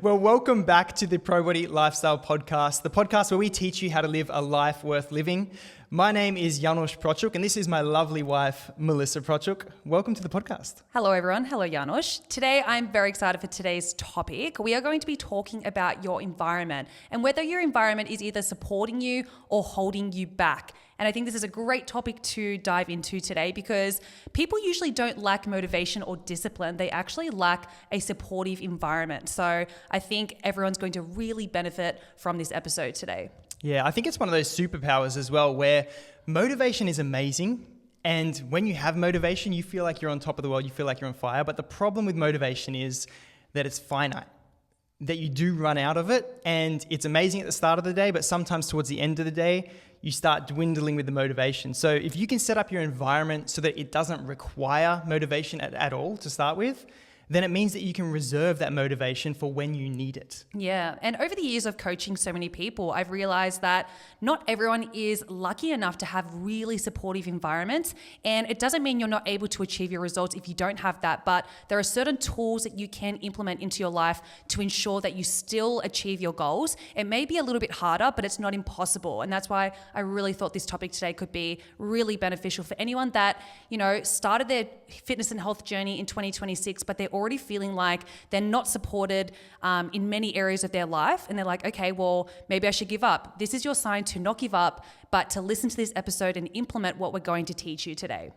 Well, welcome back to the Pro Body Lifestyle Podcast, the podcast where we teach you how to live a life worth living. My name is Janos Prochuk, and this is my lovely wife, Melissa Prochuk. Welcome to the podcast. Hello, everyone. Hello, Janos. Today, I'm very excited for today's topic. We are going to be talking about your environment and whether your environment is either supporting you or holding you back. And I think this is a great topic to dive into today because people usually don't lack motivation or discipline. They actually lack a supportive environment. So I think everyone's going to really benefit from this episode today. Yeah, I think it's one of those superpowers as well where motivation is amazing. And when you have motivation, you feel like you're on top of the world. You feel like you're on fire. But the problem with motivation is that it's finite, that you do run out of it. And it's amazing at the start of the day, but sometimes towards the end of the day, you start dwindling with the motivation. So if you can set up your environment so that it doesn't require motivation at all to start with, then it means that you can reserve that motivation for when you need it. Yeah. And over the years of coaching so many people, I've realized that not everyone is lucky enough to have really supportive environments. And it doesn't mean you're not able to achieve your results if you don't have that. But there are certain tools that you can implement into your life to ensure that you still achieve your goals. It may be a little bit harder, but it's not impossible. And that's why I really thought this topic today could be really beneficial for anyone that, started their fitness and health journey in 2026, but they're already feeling like they're not supported in many areas of their life. And they're like, okay, well, maybe I should give up. This is your sign to not give up, but to listen to this episode and implement what we're going to teach you today.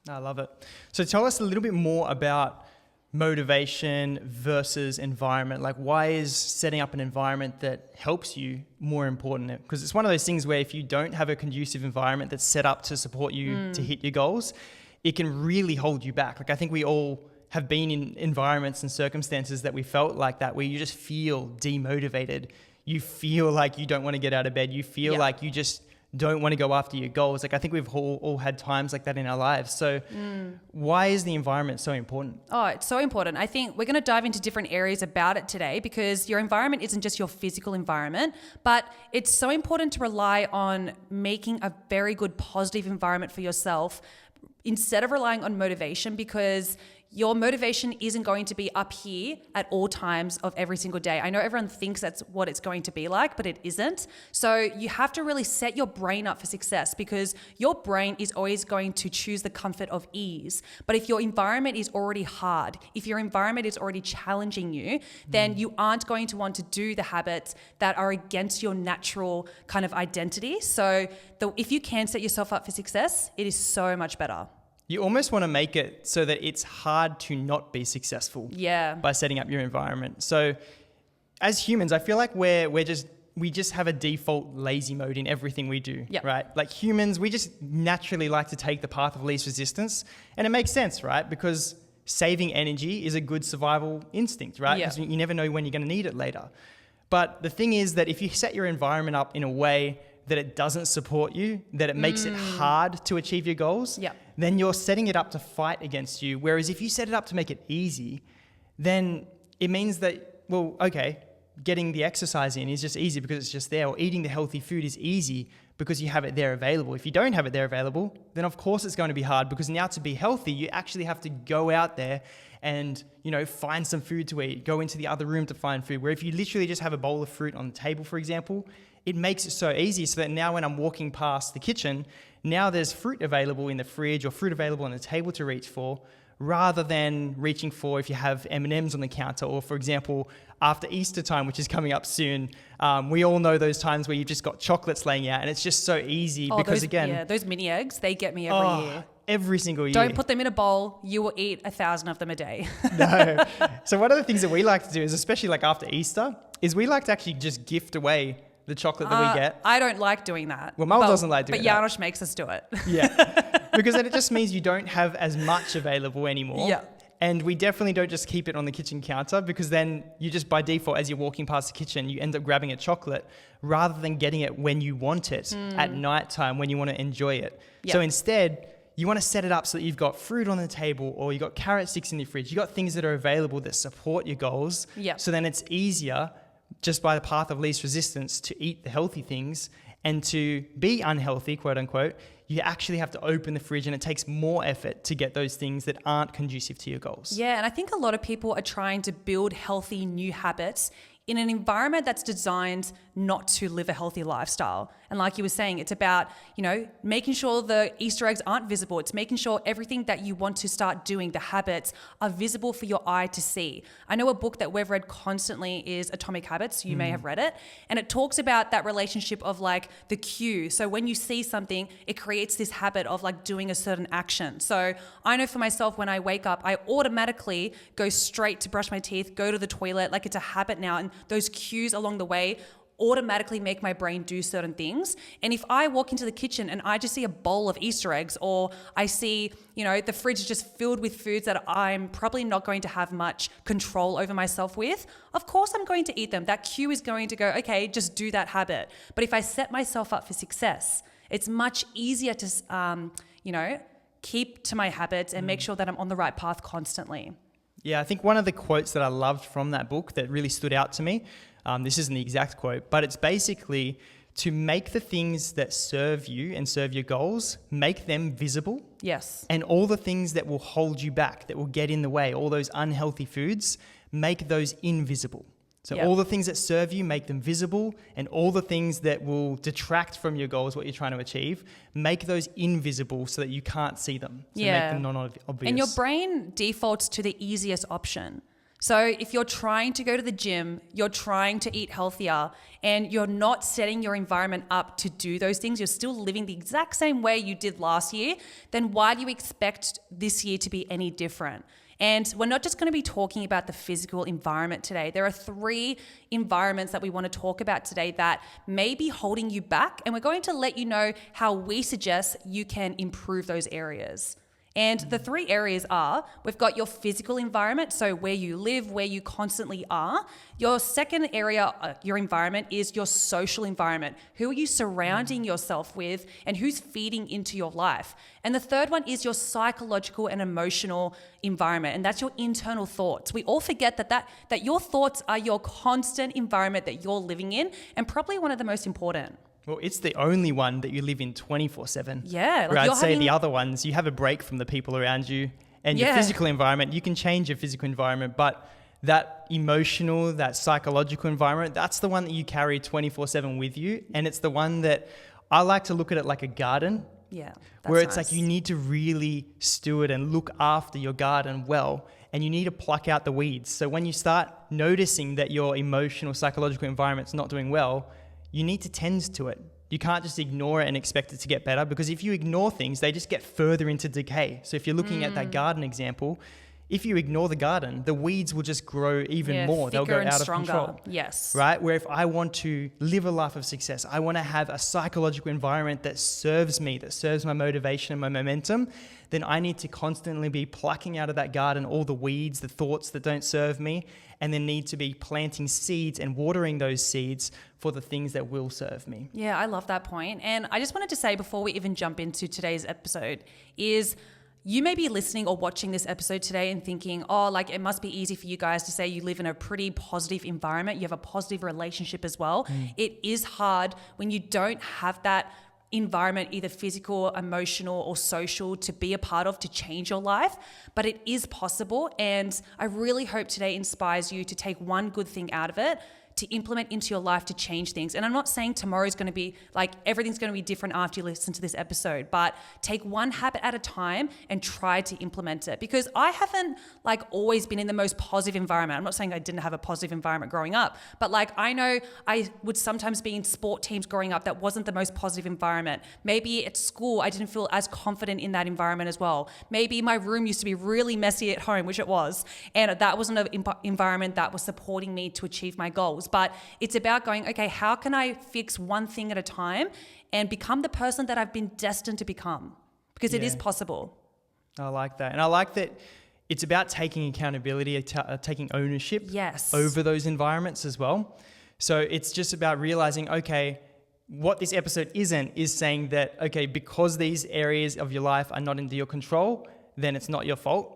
I love it. So tell us a little bit more about motivation versus environment. Like, why is setting up an environment that helps you more important? Because it's one of those things where if you don't have a conducive environment that's set up to support you to hit your goals, it can really hold you back. Like, I think we all have been in environments and circumstances that we felt like that, where you just feel demotivated. You feel like you don't want to get out of bed. You feel like you just don't want to go after your goals. Like, I think we've all had times like that in our lives. So why is the environment so important? Oh, it's so important. I think we're going to dive into different areas about it today because your environment isn't just your physical environment, but it's so important to rely on making a very good positive environment for yourself instead of relying on motivation, because your motivation isn't going to be up here at all times of every single day. I know everyone thinks that's what it's going to be like, but it isn't. So you have to really set your brain up for success because your brain is always going to choose the comfort of ease. But if your environment is already hard, if your environment is already challenging you, then you aren't going to want to do the habits that are against your natural kind of identity. So if you can set yourself up for success, it is so much better. You almost want to make it so that it's hard to not be successful by setting up your environment. So as humans, I feel like we just have a default lazy mode in everything we do, right? Like humans, we just naturally like to take the path of least resistance. And it makes sense, right? Because saving energy is a good survival instinct, right? Because you never know when you're going to need it later. But the thing is that if you set your environment up in a way that it doesn't support you, that it makes it hard to achieve your goals, then you're setting it up to fight against you. Whereas if you set it up to make it easy, then it means that, well, okay, getting the exercise in is just easy because it's just there, or eating the healthy food is easy because you have it there available. If you don't have it there available, then of course it's going to be hard because now to be healthy, you actually have to go out there and, find some food to eat, go into the other room to find food. Where if you literally just have a bowl of fruit on the table, for example, it makes it so easy so that now when I'm walking past the kitchen, now there's fruit available in the fridge or fruit available on the table to reach for, rather than reaching for if you have M&Ms on the counter, or for example, after Easter time, which is coming up soon, we all know those times where you've just got chocolates laying out and it's just so easy because those mini eggs, they get me every year. Every single year. Don't put them in a bowl. You will eat 1,000 of them a day. No. So one of the things that we like to do is, especially like after Easter, is we like to actually just gift away the chocolate that we get. I don't like doing that. Well, Mel doesn't like doing that. But Janos makes us do it. Yeah. Because then it just means you don't have as much available anymore. Yeah. And we definitely don't just keep it on the kitchen counter, because then you just by default, as you're walking past the kitchen, you end up grabbing a chocolate rather than getting it when you want it at nighttime when you want to enjoy it. Yep. So instead, you want to set it up so that you've got fruit on the table, or you've got carrot sticks in your fridge. You've got things that are available that support your goals. Yep. So then it's easier just by the path of least resistance to eat the healthy things. And to be unhealthy, quote unquote, you actually have to open the fridge, and it takes more effort to get those things that aren't conducive to your goals. Yeah, and I think a lot of people are trying to build healthy new habits in an environment that's designed not to live a healthy lifestyle. And like you were saying, it's about, making sure the Easter eggs aren't visible. It's making sure everything that you want to start doing, the habits, are visible for your eye to see. I know a book that we've read constantly is Atomic Habits. You may have read it. And it talks about that relationship of like the cue. So when you see something, it creates this habit of like doing a certain action. So I know for myself, when I wake up, I automatically go straight to brush my teeth, go to the toilet. Like, it's a habit now. And those cues along the way automatically make my brain do certain things. And if I walk into the kitchen and I just see a bowl of Easter eggs, or I see, the fridge is just filled with foods that I'm probably not going to have much control over myself with, of course I'm going to eat them. That cue is going to go, okay, just do that habit. But if I set myself up for success, it's much easier to, keep to my habits and make sure that I'm on the right path constantly. Yeah, I think one of the quotes that I loved from that book that really stood out to me, this isn't the exact quote, but it's basically to make the things that serve you and serve your goals, make them visible. Yes. And all the things that will hold you back, that will get in the way, all those unhealthy foods, make those invisible. So all the things that serve you, make them visible, and all the things that will detract from your goals, what you're trying to achieve, make those invisible so that you can't see them. So make them non-obvious. And your brain defaults to the easiest option. So if you're trying to go to the gym, you're trying to eat healthier, and you're not setting your environment up to do those things, you're still living the exact same way you did last year, then why do you expect this year to be any different? And we're not just going to be talking about the physical environment today. There are 3 environments that we want to talk about today that may be holding you back, and we're going to let you know how we suggest you can improve those areas. And the 3 areas are, we've got your physical environment, so where you live, where you constantly are. Your second area, your environment, is your social environment. Who are you surrounding yourself with, and who's feeding into your life? And the third one is your psychological and emotional environment, and that's your internal thoughts. We all forget that your thoughts are your constant environment that you're living in, and probably one of the most important. Well, it's the only one that you live in 24/7. Yeah. Where I'd say the other ones, you have a break from the people around you, and your physical environment, you can change your physical environment, but that emotional, that psychological environment, that's the one that you carry 24/7 with you. And it's the one that I like to look at it like a garden. Yeah. Where it's like you need to really steward and look after your garden well, and you need to pluck out the weeds. So when you start noticing that your emotional, psychological environment's not doing well, you need to tend to it. You can't just ignore it and expect it to get better, because if you ignore things, they just get further into decay. So if you're looking at that garden example, if you ignore the garden, the weeds will just grow even more. They'll go out of control. Yes. Right? Where if I want to live a life of success, I want to have a psychological environment that serves me, that serves my motivation and my momentum, then I need to constantly be plucking out of that garden all the weeds, the thoughts that don't serve me, and then need to be planting seeds and watering those seeds for the things that will serve me. Yeah, I love that point. And I just wanted to say, before we even jump into today's episode, is you may be listening or watching this episode today and thinking, oh, like, it must be easy for you guys to say you live in a pretty positive environment. You have a positive relationship as well. It is hard when you don't have that environment, either physical, emotional, or social, to be a part of, to change your life. But it is possible. And I really hope today inspires you to take one good thing out of it, to implement into your life, to change things. And I'm not saying tomorrow's going to be like, everything's going to be different after you listen to this episode, but take one habit at a time and try to implement it. Because I haven't like always been in the most positive environment. I'm not saying I didn't have a positive environment growing up, but like, I know I would sometimes be in sport teams growing up that wasn't the most positive environment. Maybe at school, I didn't feel as confident in that environment as well. Maybe my room used to be really messy at home, which it was. And that wasn't an environment that was supporting me to achieve my goals. But it's about going, okay, how can I fix one thing at a time and become the person that I've been destined to become? Because it is possible. I like that. And I like that it's about taking accountability, taking ownership over those environments as well. So it's just about realizing, okay, what this episode isn't is saying that, okay, because these areas of your life are not under your control, then it's not your fault.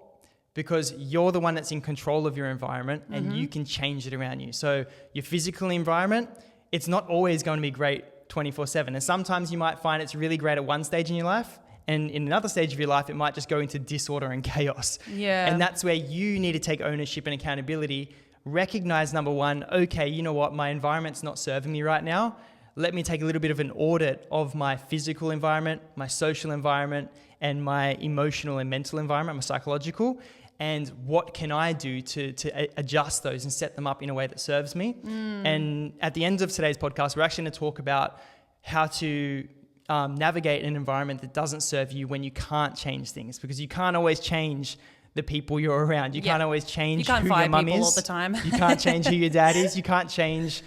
Because you're the one that's in control of your environment and you can change it around you. So your physical environment, it's not always going to be great 24/7. And sometimes you might find it's really great at one stage in your life, and in another stage of your life, it might just go into disorder and chaos. Yeah. And that's where you need to take ownership and accountability. Recognize, number one, okay, you know what? My environment's not serving me right now. Let me take a little bit of an audit of my physical environment, my social environment, and my emotional and mental environment, my psychological. And what can I do to adjust those and set them up in a way that serves me? And at the end of today's podcast, we're actually going to talk about how to navigate an environment that doesn't serve you when you can't change things, because you can't always change the people you're around. You can't always change who your mum is. All the time. You can't change who your dad is. You can't change,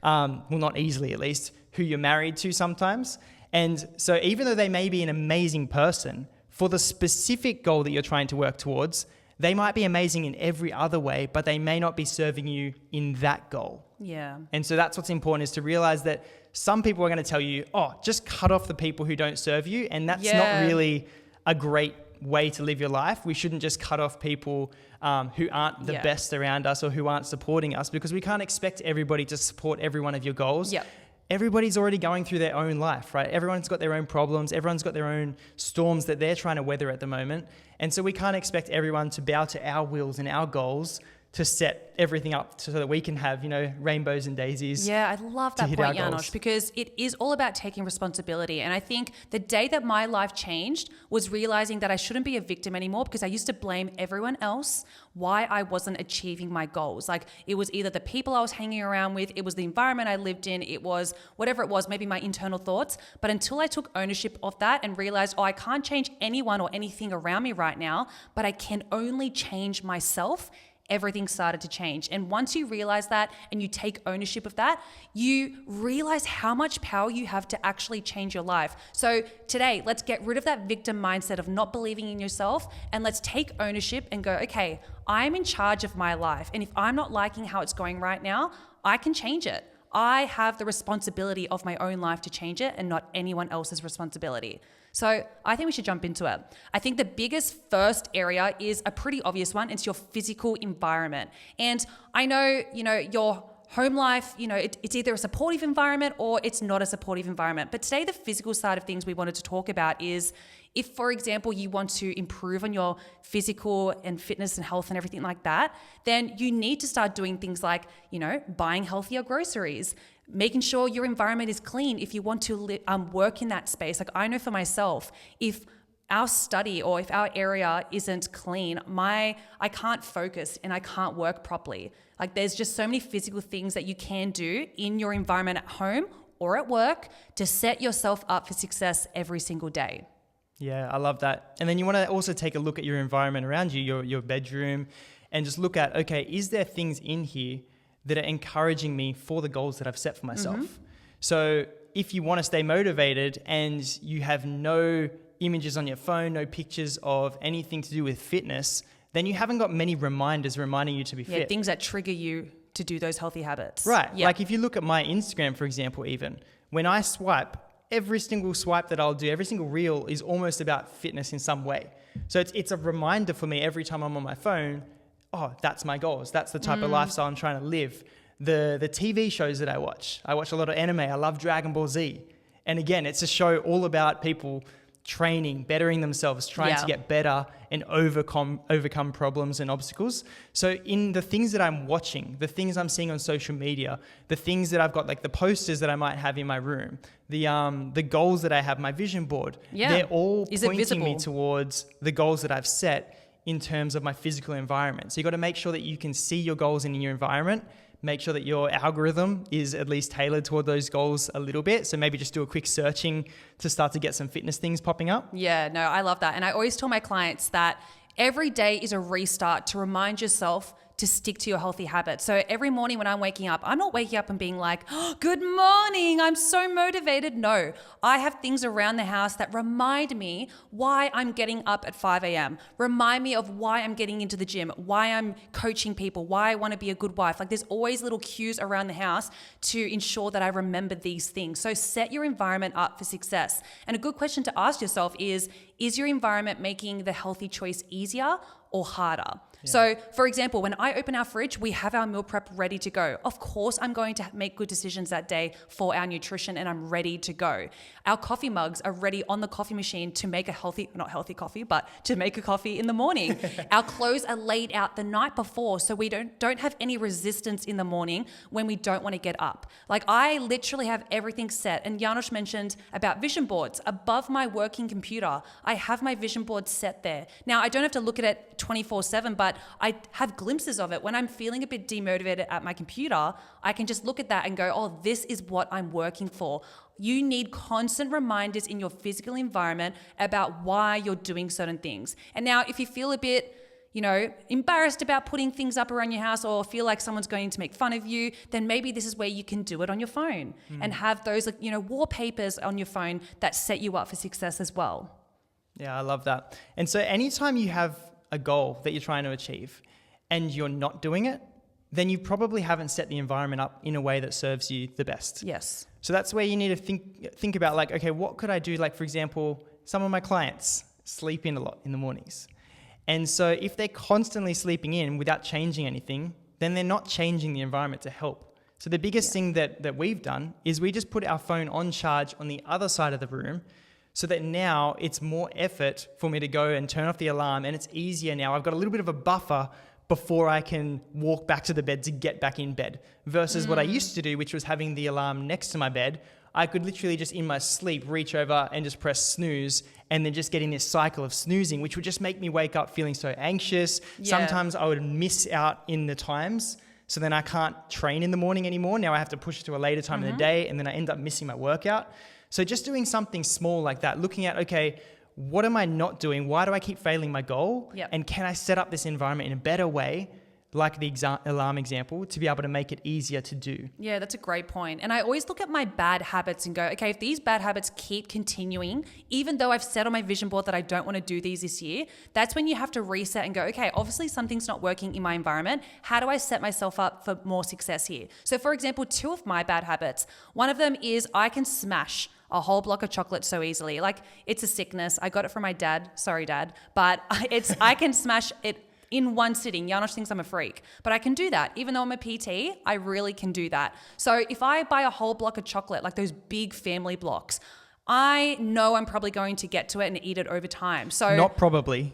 well, not easily at least, who you're married to sometimes. And so even though they may be an amazing person, for the specific goal that you're trying to work towards, they might be amazing in every other way, but they may not be serving you in that goal. Yeah. And so that's what's important, is to realize that some people are going to tell you, oh, just cut off the people who don't serve you. And that's not really a great way to live your life. We shouldn't just cut off people who aren't the best around us or who aren't supporting us, because we can't expect everybody to support every one of your goals. Yep. Everybody's already going through their own life, right? Everyone's got their own problems. Everyone's got their own storms that they're trying to weather at the moment. And so we can't expect everyone to bow to our wills and our goals to set everything up so that we can have, rainbows and daisies. Yeah, I love that point, Janosch, because it is all about taking responsibility. And I think the day that my life changed was realizing that I shouldn't be a victim anymore, because I used to blame everyone else why I wasn't achieving my goals. Like, it was either the people I was hanging around with, it was the environment I lived in, it was whatever it was, maybe my internal thoughts. But until I took ownership of that and realized, I can't change anyone or anything around me right now, but I can only change myself, everything started to change. And once you realize that and you take ownership of that, you realize how much power you have to actually change your life. So today, let's get rid of that victim mindset of not believing in yourself, and let's take ownership and go, okay, I'm in charge of my life. And if I'm not liking how it's going right now, I can change it. I have the responsibility of my own life to change it, and not anyone else's responsibility. So I think we should jump into it. I think the biggest first area is a pretty obvious one. It's your physical environment. And I know, your home life, it's either a supportive environment or it's not a supportive environment. But today, the physical side of things we wanted to talk about is, if, for example, you want to improve on your physical and fitness and health and everything like that, then you need to start doing things like, buying healthier groceries, making sure your environment is clean if you want to work in that space. Like, I know for myself, if our study or if our area isn't clean, I can't focus and I can't work properly. Like, there's just so many physical things that you can do in your environment at home or at work to set yourself up for success every single day. Yeah, I love that. And then you want to also take a look at your environment around you, your bedroom, and just look at, okay, is there things in here that are encouraging me for the goals that I've set for myself? Mm-hmm. So if you want to stay motivated and you have no images on your phone, no pictures of anything to do with fitness, then you haven't got many reminders reminding you to be fit. Yeah, things that trigger you to do those healthy habits. Right. Yeah. Like, if you look at my Instagram, for example, even when I swipe, every single swipe that I'll do, every single reel is almost about fitness in some way. So it's a reminder for me every time I'm on my phone, oh, that's my goals. That's the type of lifestyle I'm trying to live. The TV shows that I watch a lot of anime. I love Dragon Ball Z. And again, it's a show all about people training, bettering themselves, trying to get better and overcome problems and obstacles. So in the things that I'm watching, the things I'm seeing on social media, the things that I've got, like the posters that I might have in my room, the goals that I have, my vision board, they're all pointing me towards the goals that I've set in terms of my physical environment. So you got to make sure that you can see your goals in your environment. Make sure that your algorithm is at least tailored toward those goals a little bit. So maybe just do a quick searching to start to get some fitness things popping up. Yeah, no, I love that. And I always tell my clients that every day is a restart to remind yourself to stick to your healthy habits. So every morning when I'm waking up, I'm not waking up and being like, oh, good morning, I'm so motivated. No, I have things around the house that remind me why I'm getting up at 5 a.m., remind me of why I'm getting into the gym, why I'm coaching people, why I want to be a good wife. Like, there's always little cues around the house to ensure that I remember these things. So set your environment up for success. And a good question to ask yourself is your environment making the healthy choice easier or harder? So, for example, when I open our fridge, we have our meal prep ready to go. Of course, I'm going to make good decisions that day for our nutrition and I'm ready to go. Our coffee mugs are ready on the coffee machine to make not healthy coffee, but to make a coffee in the morning. Our clothes are laid out the night before so we don't have any resistance in the morning when we don't want to get up. Like I literally have everything set. And Janos mentioned about vision boards. Above my working computer, I have my vision board set there. Now, I don't have to look at it 24/7, but I have glimpses of it. When I'm feeling a bit demotivated at my computer, I can just look at that and go, oh, this is what I'm working for. You need constant reminders in your physical environment about why you're doing certain things. And now if you feel a bit, embarrassed about putting things up around your house or feel like someone's going to make fun of you, then maybe this is where you can do it on your phone and have those, wallpapers on your phone that set you up for success as well. Yeah, I love that. And so anytime you have a goal that you're trying to achieve and you're not doing it, then you probably haven't set the environment up in a way that serves you the best. Yes. So that's where you need to think about like, okay, what could I do? Like, for example, some of my clients sleep in a lot in the mornings. And so if they're constantly sleeping in without changing anything, then they're not changing the environment to help. So the biggest thing that we've done is we just put our phone on charge on the other side of the room so that now it's more effort for me to go and turn off the alarm, and it's easier now. I've got a little bit of a buffer before I can walk back to the bed to get back in bed versus what I used to do, which was having the alarm next to my bed. I could literally just in my sleep reach over and just press snooze and then just get in this cycle of snoozing, which would just make me wake up feeling so anxious. Yeah. Sometimes I would miss out in the times. So then I can't train in the morning anymore. Now I have to push it to a later time in the day, and then I end up missing my workout. So just doing something small like that, looking at, okay, what am I not doing? Why do I keep failing my goal? Yep. And can I set up this environment in a better way, like the alarm example, to be able to make it easier to do? Yeah, that's a great point. And I always look at my bad habits and go, okay, if these bad habits keep continuing, even though I've set on my vision board that I don't want to do these this year, that's when you have to reset and go, okay, obviously something's not working in my environment. How do I set myself up for more success here? So for example, 2 of my bad habits, one of them is I can smash a whole block of chocolate so easily. Like it's a sickness. I got it from my dad. Sorry, Dad. But I can smash it in one sitting. Janos thinks I'm a freak, but I can do that. Even though I'm a PT, I really can do that. So if I buy a whole block of chocolate, like those big family blocks, I know I'm probably going to get to it and eat it over time. So not probably.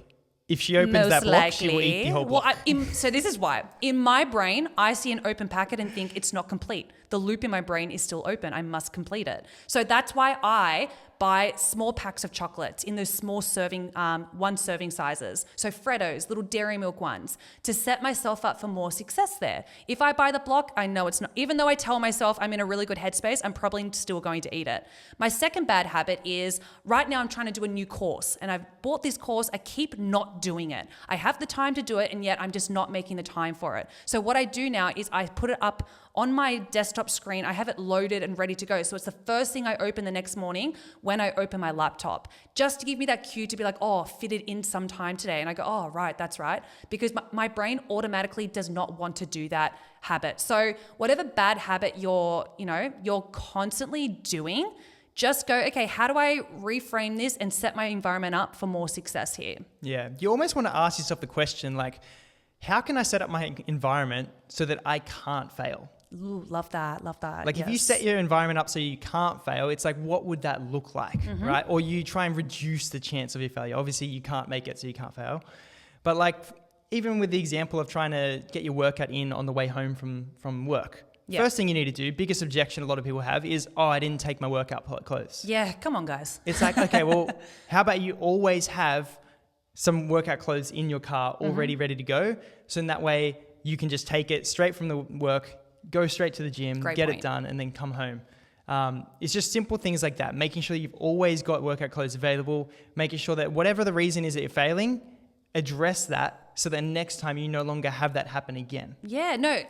If she opens that block, she will eat the whole block. So this is why. In my brain, I see an open packet and think it's not complete. The loop in my brain is still open. I must complete it. So that's why I buy small packs of chocolates in those small serving, 1 serving sizes. So Freddos, little dairy milk ones, to set myself up for more success there. If I buy the block, I know it's not, even though I tell myself I'm in a really good headspace, I'm probably still going to eat it. My second bad habit is right now I'm trying to do a new course and I've bought this course. I keep not doing it. I have the time to do it and yet I'm just not making the time for it. So what I do now is I put it up on my desktop screen. I have it loaded and ready to go. So it's the first thing I open the next morning when I open my laptop, just to give me that cue to be like, oh, fit it in sometime today. And I go, oh, right, that's right. Because my brain automatically does not want to do that habit. So whatever bad habit you're constantly doing, just go, okay, how do I reframe this and set my environment up for more success here? Yeah. You almost want to ask yourself the question like, how can I set up my environment so that I can't fail? Ooh, love that. Like if you set your environment up so you can't fail, it's like, what would that look like, right? Or you try and reduce the chance of your failure. Obviously you can't make it, so you can't fail. But like, even with the example of trying to get your workout in on the way home from work, first thing you need to do, biggest objection a lot of people have is, oh, I didn't take my workout clothes. Yeah, come on guys. It's like, okay, well, how about you always have some workout clothes in your car already ready to go? So in that way you can just take it straight from the work, go straight to the gym, get it done, and then come home. It's just simple things like that. Making sure you've always got workout clothes available, making sure that whatever the reason is that you're failing, address that so that next time you no longer have that happen again. Yeah, no,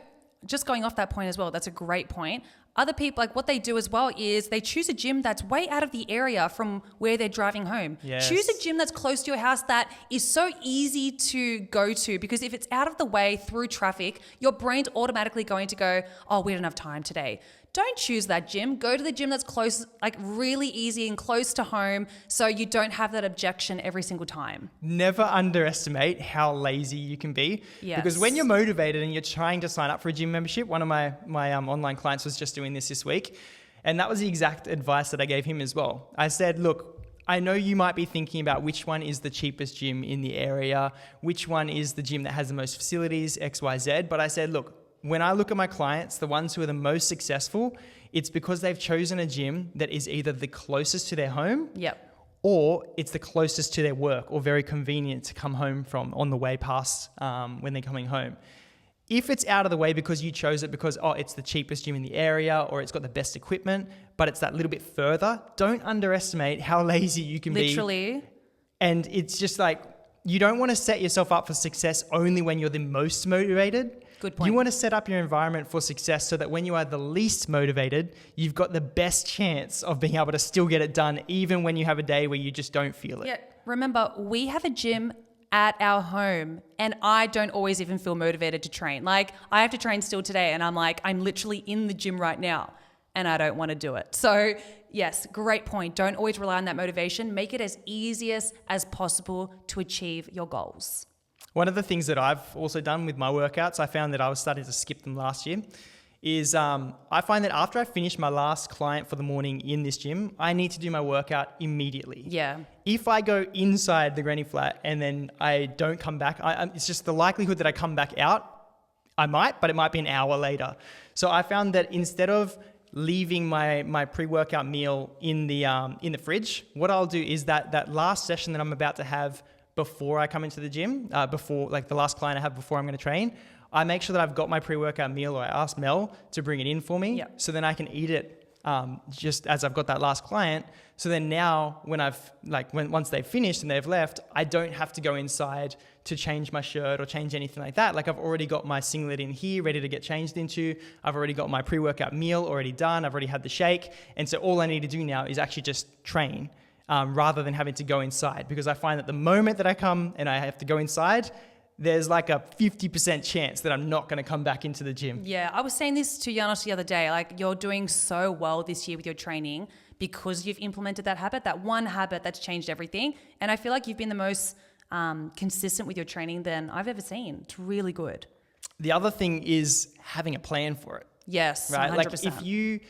just going off that point as well, that's a great point. Other people, like what they do as well is they choose a gym that's way out of the area from where they're driving home. Yes. Choose a gym that's close to your house that is so easy to go to, because if it's out of the way through traffic, your brain's automatically going to go, oh, we don't have time today. Don't choose that gym. Go to the gym that's close, like really easy and close to home, so you don't have that objection every single time. Never underestimate how lazy you can be. Yes. Because when you're motivated and you're trying to sign up for a gym membership, one of my online clients was just doing this week, and that was the exact advice that I gave him as well. I said, look, I know you might be thinking about which one is the cheapest gym in the area, which one is the gym that has the most facilities, X, Y, Z. But I said, look, when I look at my clients, the ones who are the most successful, it's because they've chosen a gym that is either the closest to their home, or it's the closest to their work, or very convenient to come home from on the way past when they're coming home. If it's out of the way because you chose it because, oh, it's the cheapest gym in the area, or it's got the best equipment, but it's that little bit further, don't underestimate how lazy you can be. Literally. And it's just like, you don't want to set yourself up for success only when you're the most motivated. Good point. You want to set up your environment for success so that when you are the least motivated, you've got the best chance of being able to still get it done, even when you have a day where you just don't feel it. Yeah. Remember, we have a gym at our home, and I don't always even feel motivated to train. Like, I have to train still today, and I'm like, I'm literally in the gym right now, and I don't want to do it. So yes, great point. Don't always rely on that motivation. Make it as easy as possible to achieve your goals. One of the things that I've also done with my workouts, I found that I was starting to skip them last year, is I find that after I finish my last client for the morning in this gym, I need to do my workout immediately. Yeah. If I go inside the granny flat and then I don't come back, it's just the likelihood that I come back out, I might, but it might be an hour later. So I found that instead of leaving my pre-workout meal in the fridge, what I'll do is that last session that I'm about to have before I come into the gym, before like the last client I have before I'm going to train, I make sure that I've got my pre-workout meal, or I ask Mel to bring it in for me, so then I can eat it just as I've got that last client. So then now once they've finished and they've left, I don't have to go inside to change my shirt or change anything like that. Like, I've already got my singlet in here ready to get changed into. I've already got my pre-workout meal already done. I've already had the shake. And so all I need to do now is actually just train. Rather than having to go inside, because I find that the moment that I come and I have to go inside, there's like a 50% chance that I'm not going to come back into the gym. Yeah, I was saying this to Janos the other day, like, you're doing so well this year with your training because you've implemented that habit, that one habit that's changed everything. And I feel like you've been the most consistent with your training than I've ever seen. It's really good. The other thing is having a plan for it. Yes, right? 100%. Like, if you...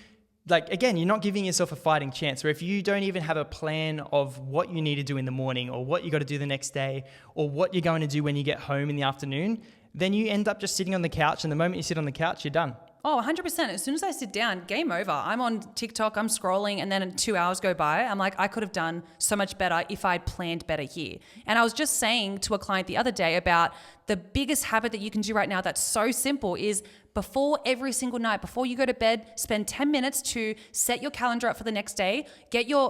again, you're not giving yourself a fighting chance. Or if you don't even have a plan of what you need to do in the morning, or what you got to do the next day, or what you're going to do when you get home in the afternoon, then you end up just sitting on the couch. And the moment you sit on the couch, you're done. Oh, 100%. As soon as I sit down, game over. I'm on TikTok, I'm scrolling, and then 2 hours go by. I'm like, I could have done so much better if I'd planned better here. And I was just saying to a client the other day about the biggest habit that you can do right now that's so simple is, before every single night, before you go to bed, spend 10 minutes to set your calendar up for the next day,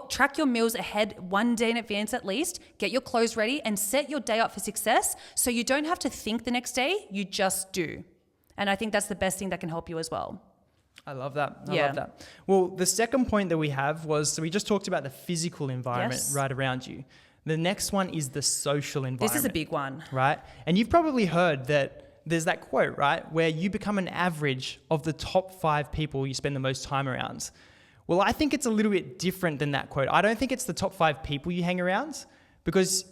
track your meals ahead 1 day in advance at least, get your clothes ready, and set your day up for success so you don't have to think the next day, you just do. And I think that's the best thing that can help you as well. I love that. I love that. Well, the second point that we have was, so we just talked about the physical environment right around you. The next one is the social environment. This is a big one. Right? And you've probably heard that there's that quote, right, where you become an average of the top 5 people you spend the most time around. Well, I think it's a little bit different than that quote. I don't think it's the top 5 people you hang around, because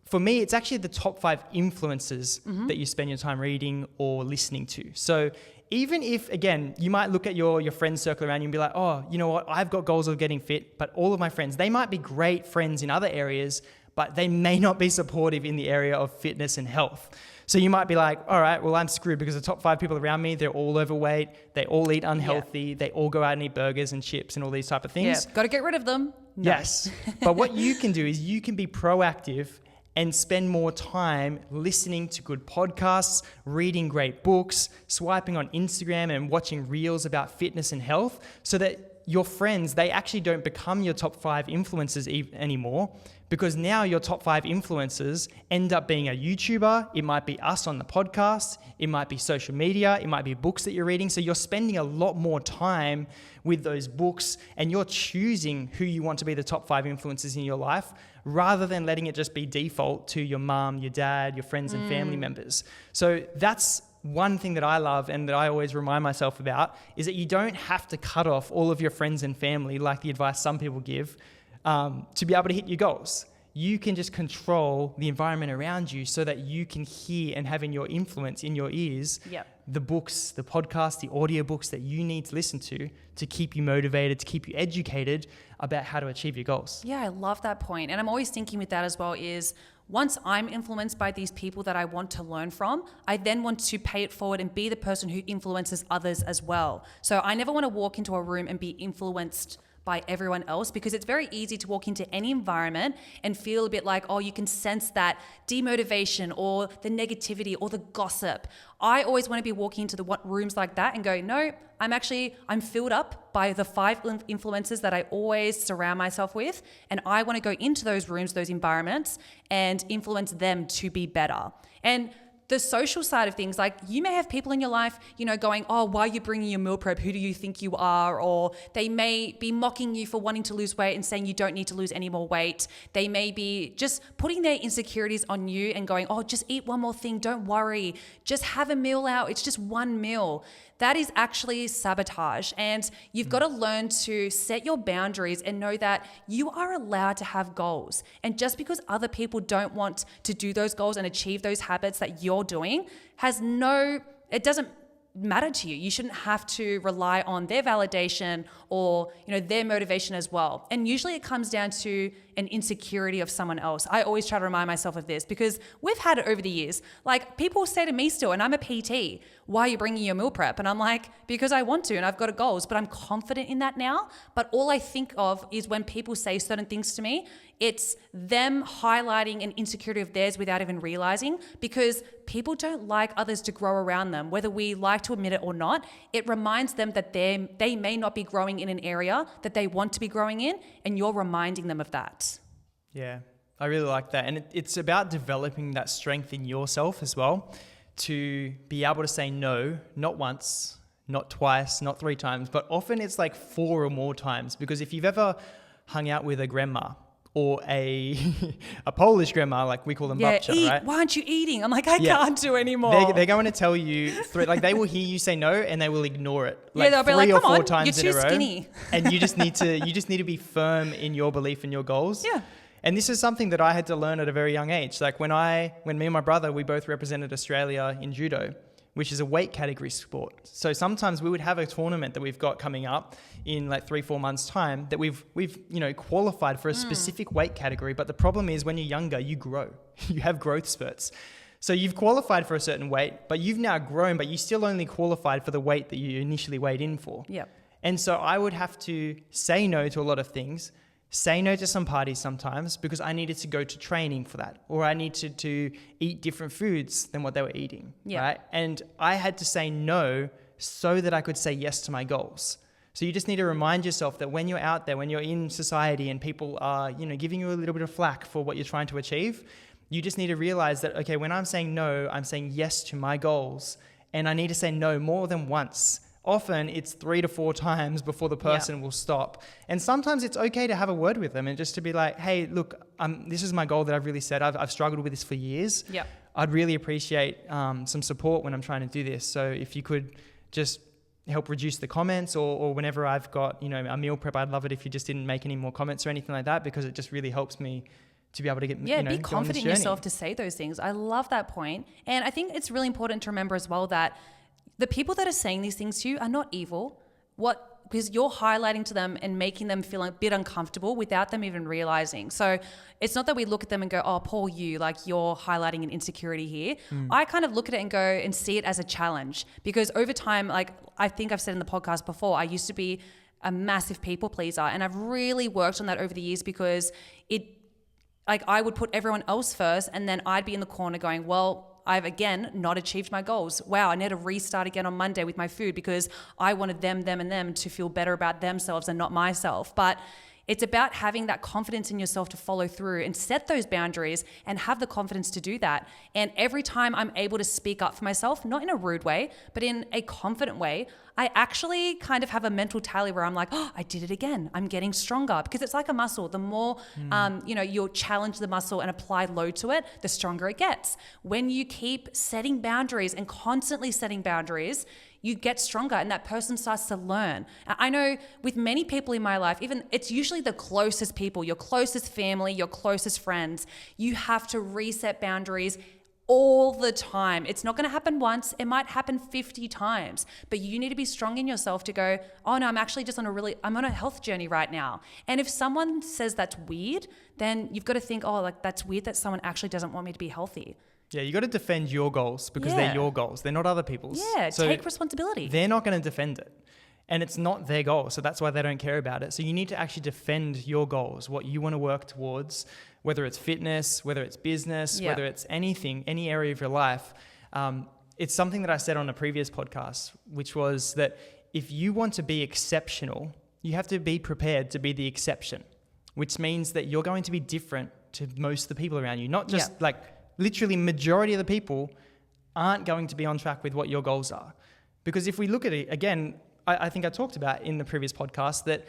for me, it's actually the top 5 influences that you spend your time reading or listening to. So even if, again, you might look at your friend circle around you and be like, oh, you know what, I've got goals of getting fit, but all of my friends, they might be great friends in other areas, but they may not be supportive in the area of fitness and health. So you might be like, all right, well, I'm screwed because the top 5 people around me, they're all overweight, they all eat unhealthy, they all go out and eat burgers and chips and all these type of things. Yeah, got to get rid of them. No. Yes. But what you can do is you can be proactive and spend more time listening to good podcasts, reading great books, swiping on Instagram and watching reels about fitness and health, so that your friends, they actually don't become your top 5 influencers anymore, because now your top 5 influencers end up being a YouTuber. It might be us on the podcast. It might be social media. It might be books that you're reading. So you're spending a lot more time with those books, and you're choosing who you want to be the top 5 influencers in your life, rather than letting it just be default to your mom, your dad, your friends and family members. So that's one thing that I love and that I always remind myself about, is that you don't have to cut off all of your friends and family like the advice some people give to be able to hit your goals. You can just control the environment around you so that you can hear and have in your influence, in your ears, the books, the podcasts, the audiobooks that you need to listen to keep you motivated, to keep you educated about how to achieve your goals. Yeah, I love that point. And I'm always thinking with that as well is, once I'm influenced by these people that I want to learn from, I then want to pay it forward and be the person who influences others as well. So I never want to walk into a room and be influenced by everyone else, because it's very easy to walk into any environment and feel a bit like, oh, you can sense that demotivation or the negativity or the gossip. I always want to be walking into the rooms like that and go, no, I'm filled up by the 5 influencers that I always surround myself with. And I want to go into those rooms, those environments, and influence them to be better. And the social side of things, like you may have people in your life, going, oh, why are you bringing your meal prep? Who do you think you are? Or they may be mocking you for wanting to lose weight and saying you don't need to lose any more weight. They may be just putting their insecurities on you and going, oh, just eat one more thing. Don't worry. Just have a meal out. It's just one meal. That is actually sabotage. And you've got to learn to set your boundaries and know that you are allowed to have goals. And just because other people don't want to do those goals and achieve those habits that you're doing it doesn't matter to you. You shouldn't have to rely on their validation or, their motivation as well. And usually it comes down to an insecurity of someone else. I always try to remind myself of this because we've had it over the years. Like people say to me still, and I'm a PT, why are you bringing your meal prep? And I'm like, because I want to and I've got goals, but I'm confident in that now. But all I think of is when people say certain things to me, it's them highlighting an insecurity of theirs without even realizing, because people don't like others to grow around them, whether we like to admit it or not. It reminds them that they may not be growing in an area that they want to be growing in, and you're reminding them of that. Yeah, I really like that. And it's about developing that strength in yourself as well, to be able to say no, not once, not twice, not 3 times, but often it's like 4 or more times. Because if you've ever hung out with a grandma or a Polish grandma, like we call them babcia, right? Why aren't you eating? I'm like, I can't do anymore. They're going to tell you, they will hear you say no and they will ignore it. Like they'll be like, 3 or 4 on, times you're in a row. too skinny. And you just need to be firm in your belief and your goals. Yeah. And this is something that I had to learn at a very young age. Like when me and my brother, we both represented Australia in judo, which is a weight category sport. So sometimes we would have a tournament that we've got coming up in like 3-4 months time that we've qualified for a specific weight category. But the problem is when you're younger, you grow. You have growth spurts. So you've qualified for a certain weight, but you've now grown, but you still only qualified for the weight that you initially weighed in for. Yeah. And so I would have to say no to a lot of things, say no to some parties sometimes because I needed to go to training for that, or I needed to eat different foods than what they were eating, right? And I had to say no so that I could say yes to my goals. So you just need to remind yourself that when you're out there, when you're in society and people are, giving you a little bit of flack for what you're trying to achieve, you just need to realize that, okay, when I'm saying no, I'm saying yes to my goals, and I need to say no more than once. Often it's 3 to 4 times before the person will stop. And sometimes it's okay to have a word with them and just to be like, hey, look, this is my goal that I've really set. I've struggled with this for years. Yep. I'd really appreciate some support when I'm trying to do this. So if you could just help reduce the comments, or whenever I've got, a meal prep, I'd love it if you just didn't make any more comments or anything like that, because it just really helps me to be able to get, be confident in yourself to say those things. I love that point. And I think it's really important to remember as well that the people that are saying these things to you are not evil. Because you're highlighting to them and making them feel a bit uncomfortable without them even realizing. So it's not that we look at them and go, oh, poor you, like you're highlighting an insecurity here. I kind of look at it and go and see it as a challenge, because over time, like I think I've said in the podcast before, I used to be a massive people pleaser, and I've really worked on that over the years, because I would put everyone else first, and then I'd be in the corner going, well, I've again not achieved my goals. Wow, I need to restart again on Monday with my food because I wanted them and them to feel better about themselves and not myself. But it's about having that confidence in yourself to follow through and set those boundaries and have the confidence to do that. And every time I'm able to speak up for myself, not in a rude way, but in a confident way, I actually kind of have a mental tally where I'm like, oh, I did it again. I'm getting stronger, because it's like a muscle. The more, you'll challenge the muscle and apply load to it, the stronger it gets. When you keep setting boundaries and constantly setting boundaries, you get stronger and that person starts to learn. I know with many people in my life, even it's usually the closest people, your closest family, your closest friends, you have to reset boundaries all the time. It's not going to happen once. It might happen 50 times, but you need to be strong in yourself to go, oh no, I'm actually just I'm on a health journey right now. And if someone says that's weird, then you've got to think, oh, like that's weird that someone actually doesn't want me to be healthy. Yeah, you got to defend your goals because they're your goals. They're not other people's. Yeah, so take responsibility. They're not going to defend it. And it's not their goal, so that's why they don't care about it. So you need to actually defend your goals, what you want to work towards, whether it's fitness, whether it's business, whether it's anything, any area of your life. It's something that I said on a previous podcast, which was that if you want to be exceptional, you have to be prepared to be the exception, which means that you're going to be different to most of the people around you, not just like literally majority of the people aren't going to be on track with what your goals are. Because if we look at it, again, I think I talked about in the previous podcast that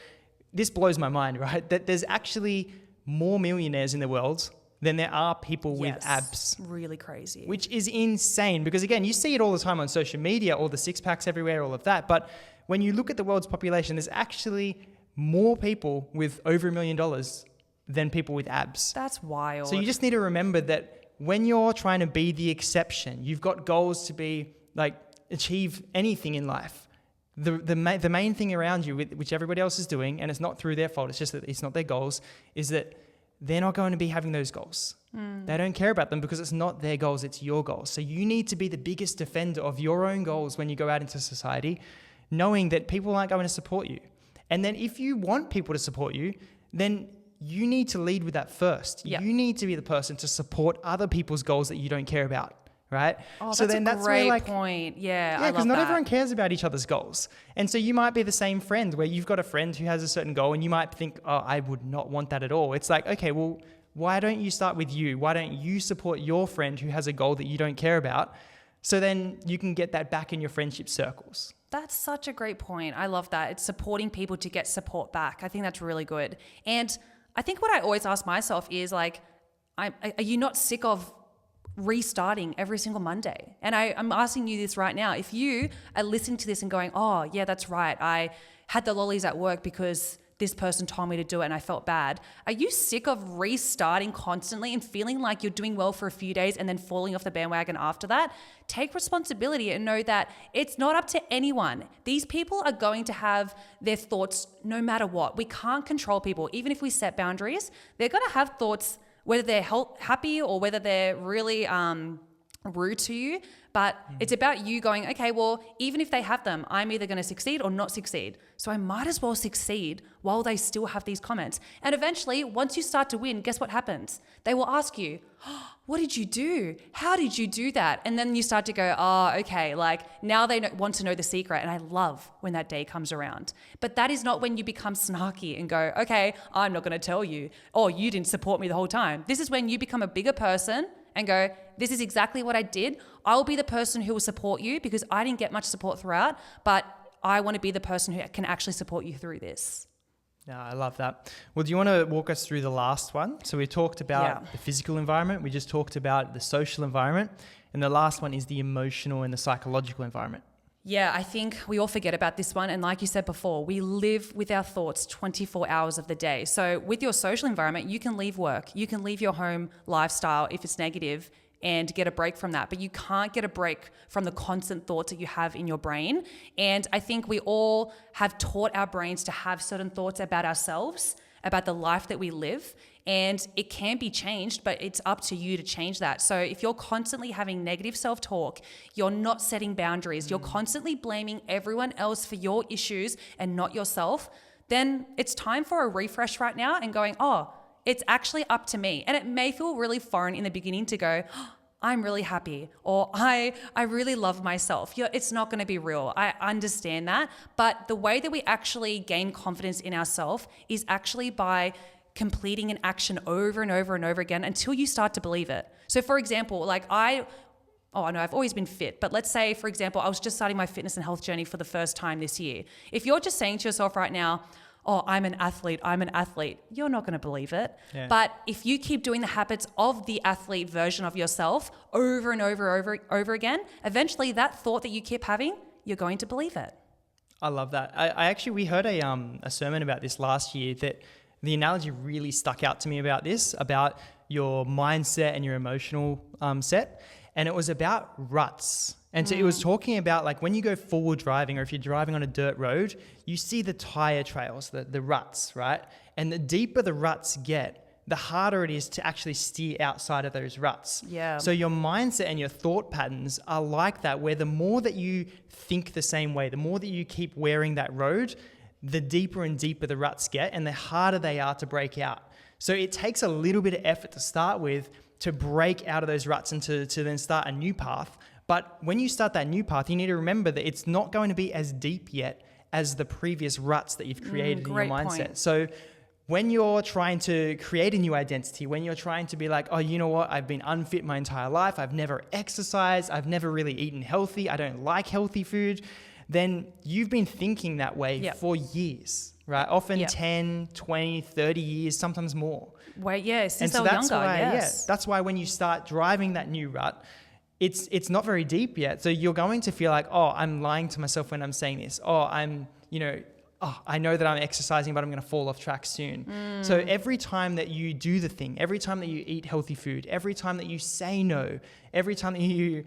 this blows my mind, right? That there's actually more millionaires in the world than there are people with abs. Really crazy. Which is insane because, again, you see it all the time on social media, all the six packs everywhere, all of that. But when you look at the world's population, there's actually more people with over $1 million than people with abs. That's wild. So you just need to remember that when you're trying to be the exception, you've got goals to be like achieve anything in life. The main thing around you, which everybody else is doing, and it's not through their fault, it's just that it's not their goals, is that they're not going to be having those goals. They don't care about them because it's not their goals, it's your goals. So you need to be the biggest defender of your own goals when you go out into society, knowing that people aren't going to support you. And then if you want people to support you, then you need to lead with that first. Yep. You need to be the person to support other people's goals that you don't care about. Right? Oh, so that's a great point. Yeah, because not everyone cares about each other's goals. And so you might be the same friend where you've got a friend who has a certain goal and you might think, oh, I would not want that at all. It's like, okay, well, why don't you start with you? Why don't you support your friend who has a goal that you don't care about? So then you can get that back in your friendship circles. That's such a great point. I love that. It's supporting people to get support back. I think that's really good. And I think what I always ask myself is like, are you not sick of restarting every single Monday? And I'm asking you this right now. If you are listening to this and going, oh, yeah, that's right, I had the lollies at work because this person told me to do it and I felt bad. Are you sick of restarting constantly and feeling like you're doing well for a few days and then falling off the bandwagon after that? Take responsibility and know that it's not up to anyone. These people are going to have their thoughts no matter what. We can't control people. Even if we set boundaries, they're going to have thoughts whether they're happy or whether they're really rude to you. But it's about you going, okay, well, even if they have them, I'm either going to succeed or not succeed. So I might as well succeed while they still have these comments. And eventually, once you start to win, guess what happens? They will ask you, oh, what did you do? How did you do that? And then you start to go, oh, okay, like now they want to know the secret. And I love when that day comes around. But that is not when you become snarky and go, okay, I'm not going to tell you. Or you didn't support me the whole time. This is when you become a bigger person and go, this is exactly what I did. I will be the person who will support you because I didn't get much support throughout, but I want to be the person who can actually support you through this. Yeah, I love that. Well, do you want to walk us through the last one? So we talked about the physical environment. We just talked about the social environment. And the last one is the emotional and the psychological environment. Yeah, I think we all forget about this one. And like you said before, we live with our thoughts 24 hours of the day. So with your social environment, you can leave work, you can leave your home lifestyle if it's negative and get a break from that. But you can't get a break from the constant thoughts that you have in your brain. And I think we all have taught our brains to have certain thoughts about ourselves, about the life that we live. And it can be changed, but it's up to you to change that. So if you're constantly having negative self-talk, you're not setting boundaries, you're constantly blaming everyone else for your issues and not yourself, then it's time for a refresh right now and going, oh, it's actually up to me. And it may feel really foreign in the beginning to go, oh, I'm really happy, or I really love myself. It's not going to be real. I understand that. But the way that we actually gain confidence in ourselves is actually by completing an action over and over and over again until you start to believe it. So for example, like I've always been fit, but let's say, for example, I was just starting my fitness and health journey for the first time this year. If you're just saying to yourself right now, oh, I'm an athlete, you're not going to believe it. Yeah. But if you keep doing the habits of the athlete version of yourself over and over again, eventually that thought that you keep having, you're going to believe it. I love that. We heard a sermon about this last year that the analogy really stuck out to me about your mindset and your emotional set. And it was about ruts. And so it was talking about like when you go forward driving, or if you're driving on a dirt road, you see the tire trails, the ruts, right? And the deeper the ruts get, the harder it is to actually steer outside of those ruts. Yeah. So your mindset and your thought patterns are like that, where the more that you think the same way, the more that you keep wearing that road, the deeper and deeper the ruts get and the harder they are to break out. So it takes a little bit of effort to start with to break out of those ruts and to then start a new path. But when you start that new path, you need to remember that it's not going to be as deep yet as the previous ruts that you've created in your mindset. Point. So when you're trying to create a new identity, when you're trying to be like, oh, you know what? I've been unfit my entire life. I've never exercised. I've never really eaten healthy. I don't like healthy food. Then you've been thinking that way for years, right? Often 10, 20, 30 years, sometimes more. Wait, yes. And so that's why, that's why when you start driving that new rut, it's not very deep yet. So you're going to feel like, oh, I'm lying to myself when I'm saying this. Oh, I know that I'm exercising, but I'm going to fall off track soon. So every time that you do the thing, every time that you eat healthy food, every time that you say no, every time that you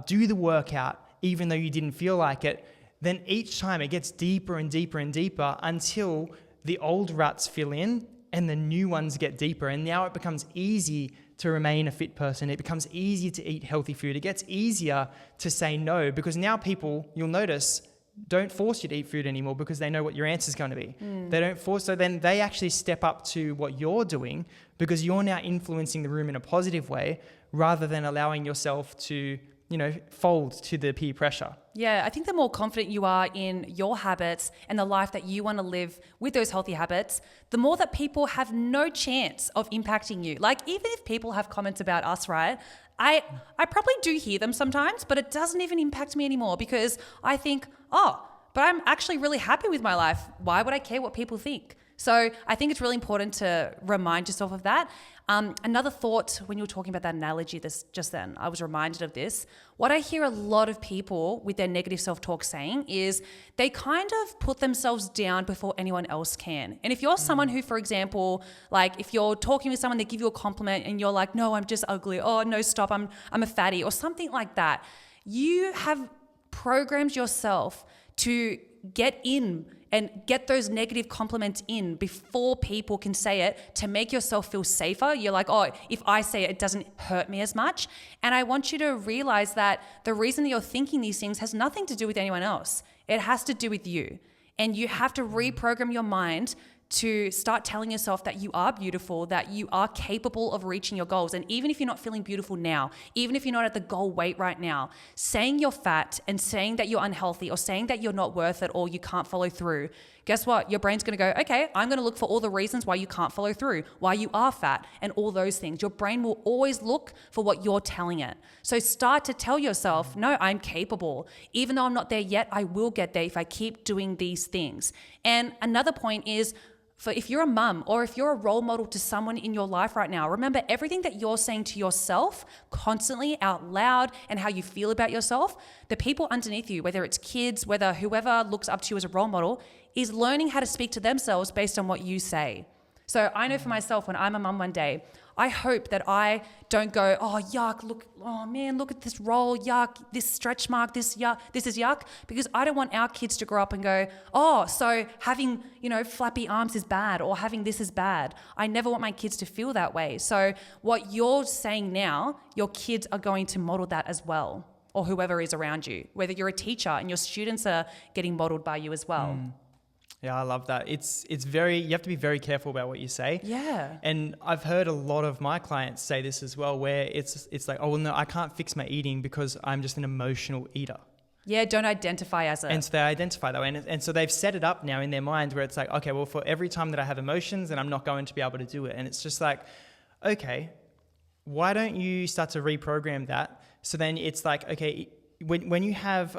do the workout, even though you didn't feel like it, then each time it gets deeper and deeper and deeper until the old ruts fill in and the new ones get deeper. And now it becomes easy to remain a fit person. It becomes easier to eat healthy food. It gets easier to say no, because now people, you'll notice, don't force you to eat food anymore because they know what your answer is going to be. They don't force, so then they actually step up to what you're doing because you're now influencing the room in a positive way rather than allowing yourself to, fold to the peer pressure. Yeah, I think the more confident you are in your habits and the life that you want to live with those healthy habits, the more that people have no chance of impacting you. Like, even if people have comments about us, right? I probably do hear them sometimes, but it doesn't even impact me anymore because I think, oh, but I'm actually really happy with my life. Why would I care what people think? So I think it's really important to remind yourself of that. Another thought, when you were talking about that analogy just then, I was reminded of this. What I hear a lot of people with their negative self-talk saying is they kind of put themselves down before anyone else can. And if you're someone who, for example, like if you're talking with someone, they give you a compliment and you're like, no, I'm just ugly. Oh, no, stop, I'm a fatty, or something like that. You have programmed yourself to get in and get those negative compliments in before people can say it to make yourself feel safer. You're like, oh, if I say it, it doesn't hurt me as much. And I want you to realize that the reason that you're thinking these things has nothing to do with anyone else. It has to do with you. And you have to reprogram your mind to start telling yourself that you are beautiful, that you are capable of reaching your goals. And even if you're not feeling beautiful now, even if you're not at the goal weight right now, saying you're fat and saying that you're unhealthy or saying that you're not worth it or you can't follow through, guess what? Your brain's going to go, okay, I'm going to look for all the reasons why you can't follow through, why you are fat and all those things. Your brain will always look for what you're telling it. So start to tell yourself, no, I'm capable. Even though I'm not there yet, I will get there if I keep doing these things. And another point is, for if you're a mum or if you're a role model to someone in your life right now, remember everything that you're saying to yourself constantly out loud and how you feel about yourself, the people underneath you, whether it's kids, whether whoever looks up to you as a role model, is learning how to speak to themselves based on what you say. So I know for myself, when I'm a mum one day, I hope that I don't go, oh, yuck, look, oh man, look at this roll, yuck, this stretch mark, this yuck, this is yuck, because I don't want our kids to grow up and go, oh, so having, flappy arms is bad or having this is bad. I never want my kids to feel that way. So what you're saying now, your kids are going to model that as well, or whoever is around you, whether you're a teacher and your students are getting modeled by you as well. Yeah, I love that. It's very, you have to be very careful about what you say. Yeah. And I've heard a lot of my clients say this as well, where it's like, oh, well, no, I can't fix my eating because I'm just an emotional eater. Yeah, don't identify as it. And so they identify that way. And so they've set it up now in their mind where it's like, okay, well, for every time that I have emotions, then I'm not going to be able to do it. And it's just like, okay, why don't you start to reprogram that? So then it's like, okay, when you have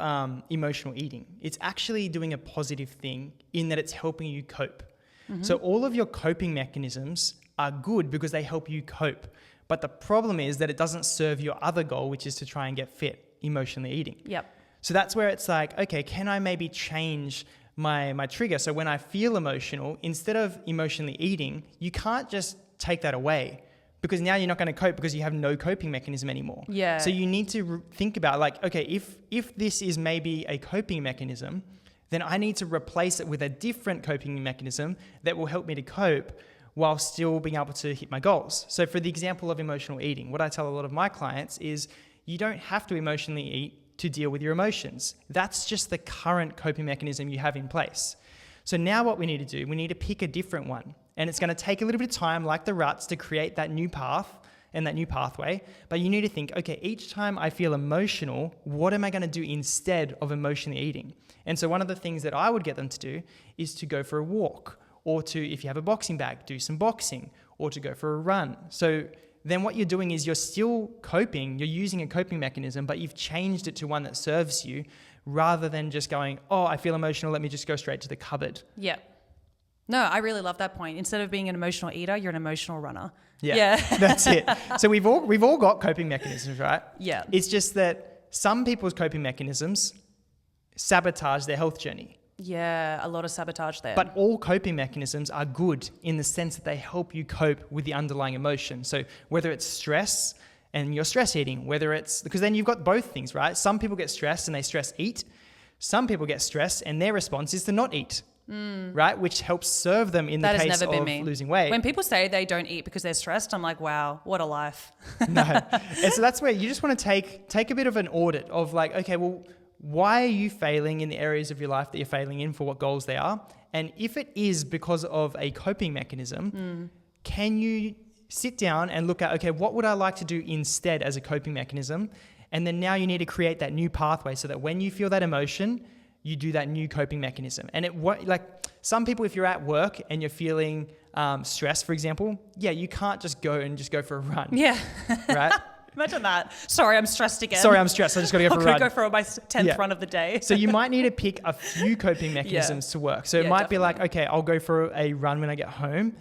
emotional eating, it's actually doing a positive thing in that it's helping you cope. Mm-hmm. So all of your coping mechanisms are good because they help you cope. But the problem is that it doesn't serve your other goal, which is to try and get fit, emotionally eating. Yep. So that's where it's like, okay, can I maybe change my trigger? So when I feel emotional, instead of emotionally eating, you can't just take that away, because now you're not going to cope because you have no coping mechanism anymore. Yeah. So you need to think about like, okay, if this is maybe a coping mechanism, then I need to replace it with a different coping mechanism that will help me to cope while still being able to hit my goals. So for the example of emotional eating, what I tell a lot of my clients is you don't have to emotionally eat to deal with your emotions. That's just the current coping mechanism you have in place. So now what we need to do, we need to pick a different one. And it's going to take a little bit of time, like the ruts, to create that new path and that new pathway. But you need to think, okay, each time I feel emotional, what am I going to do instead of emotionally eating? And so one of the things that I would get them to do is to go for a walk, or to, if you have a boxing bag, do some boxing, or to go for a run. So then what you're doing is you're still coping, you're using a coping mechanism, but you've changed it to one that serves you, rather than just going, oh, I feel emotional, let me just go straight to the cupboard. Yeah. No, I really love that point. Instead of being an emotional eater, you're an emotional runner. Yeah. That's it. So we've all got coping mechanisms, right? Yeah. It's just that some people's coping mechanisms sabotage their health journey. Yeah, a lot of sabotage there. But all coping mechanisms are good in the sense that they help you cope with the underlying emotion. So whether it's stress and you're stress eating, whether it's, because then you've got both things, right? Some people get stressed and they stress eat. Some people get stressed and their response is to not eat. Right? Which helps serve them in the case of losing weight. When people say they don't eat because they're stressed, I'm like, wow, what a life. No. And so that's where you just want to take a bit of an audit of like, okay, well, why are you failing in the areas of your life that you're failing in, for what goals they are? And if it is because of a coping mechanism, can you sit down and look at, okay, what would I like to do instead as a coping mechanism? And then now you need to create that new pathway so that when you feel that emotion, you do that new coping mechanism. And like some people, if you're at work and you're feeling stress, for example, you can't just go for a run. Yeah. Right? Imagine that. Sorry, I'm stressed again. I just got to go for a run. Go for my 10th run of the day. So you might need to pick a few coping mechanisms to work. So it might be like, okay, I'll go for a run when I get home.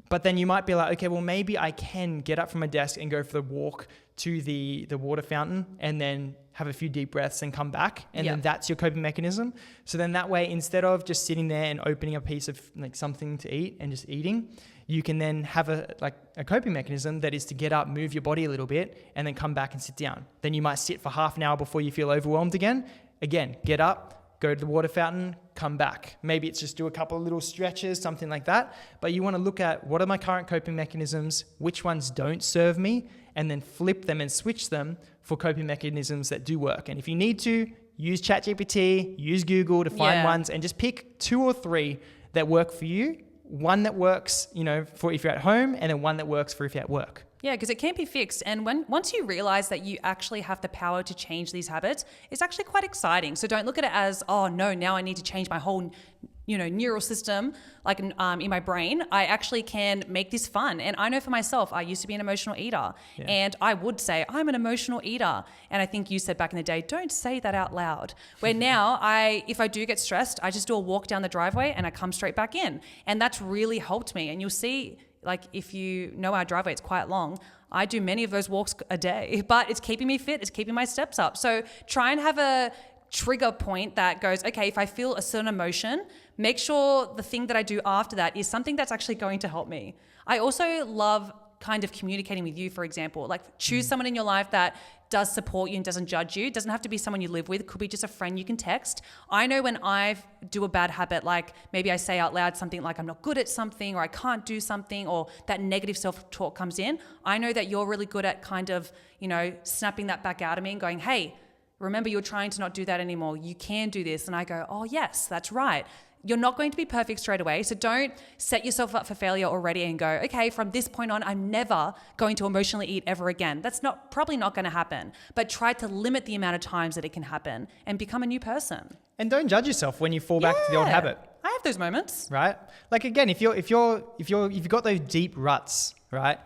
But then you might be like, okay, well, maybe I can get up from my desk and go for the walk to the water fountain and then have a few deep breaths and come back. And then that's your coping mechanism. So then that way, instead of just sitting there and opening a piece of like something to eat and just eating, you can then have a coping mechanism that is to get up, move your body a little bit, and then come back and sit down. Then you might sit for half an hour before you feel overwhelmed again. Again, get up, go to the water fountain, come back. Maybe it's just do a couple of little stretches, something like that. But you want to look at what are my current coping mechanisms, which ones don't serve me, and then flip them and switch them for coping mechanisms that do work. And if you need to, use ChatGPT, use Google to find ones, and just pick 2 or 3 that work for you. One that works, for if you're at home, and then one that works for if you're at work. Yeah, because it can't be fixed. And once you realize that you actually have the power to change these habits, it's actually quite exciting. So don't look at it as, oh no, now I need to change my whole neural system, like in my brain. I actually can make this fun. And I know for myself, I used to be an emotional eater, and I would say I'm an emotional eater. And I think you said back in the day, don't say that out loud. Where now if I do get stressed, I just do a walk down the driveway and I come straight back in. And that's really helped me. And you'll see, like, if you know our driveway, it's quite long. I do many of those walks a day, but it's keeping me fit. It's keeping my steps up. So try and have a trigger point that goes, okay, if I feel a certain emotion, make sure the thing that I do after that is something that's actually going to help me. I also love kind of communicating with you, for example, like choose someone in your life that does support you and doesn't judge you. It doesn't have to be someone you live with. It could be just a friend you can text. I know when I do a bad habit, like maybe I say out loud something like I'm not good at something, or I can't do something, or that negative self-talk comes in. I know that you're really good at kind of, snapping that back out of me and going, hey, remember, you're trying to not do that anymore. You can do this. And I go, oh yes, that's right. You're not going to be perfect straight away. So don't set yourself up for failure already and go, okay, from this point on, I'm never going to emotionally eat ever again. That's probably not going to happen. But try to limit the amount of times that it can happen and become a new person. And don't judge yourself when you fall back to the old habit. I have those moments. Right? Like again, if you've got those deep ruts, right?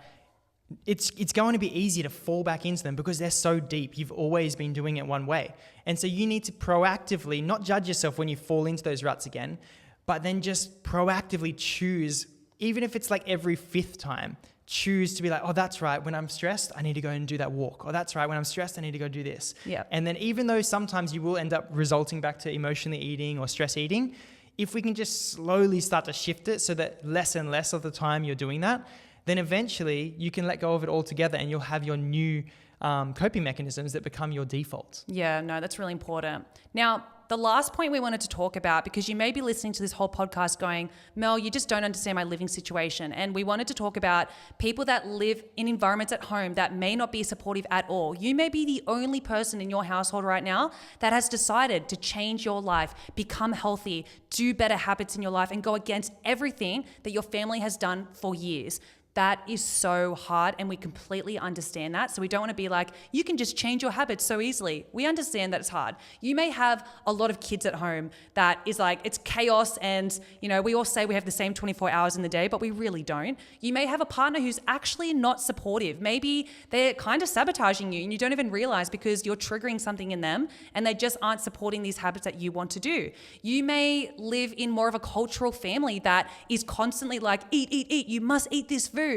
It's going to be easier to fall back into them because they're so deep. You've always been doing it one way. And so you need to proactively not judge yourself when you fall into those ruts again, but then just proactively choose, even if it's like every 5th time, choose to be like, oh, that's right. When I'm stressed, I need to go and do that walk. Oh, that's right. When I'm stressed, I need to go do this. Yeah. And then even though sometimes you will end up resulting back to emotionally eating or stress eating, if we can just slowly start to shift it so that less and less of the time you're doing that, then eventually you can let go of it altogether and you'll have your new coping mechanisms that become your default. Yeah, no, that's really important. Now, the last point we wanted to talk about, because you may be listening to this whole podcast going, Mel, you just don't understand my living situation. And we wanted to talk about people that live in environments at home that may not be supportive at all. You may be the only person in your household right now that has decided to change your life, become healthy, do better habits in your life, and go against everything that your family has done for years. That is so hard, and we completely understand that. So we don't want to be like, you can just change your habits so easily. We understand that it's hard. You may have a lot of kids at home that is like, it's chaos, and we all say we have the same 24 hours in the day, but we really don't. You may have a partner who's actually not supportive. Maybe they're kind of sabotaging you and you don't even realize because you're triggering something in them and they just aren't supporting these habits that you want to do. You may live in more of a cultural family that is constantly like, eat, you must eat this food.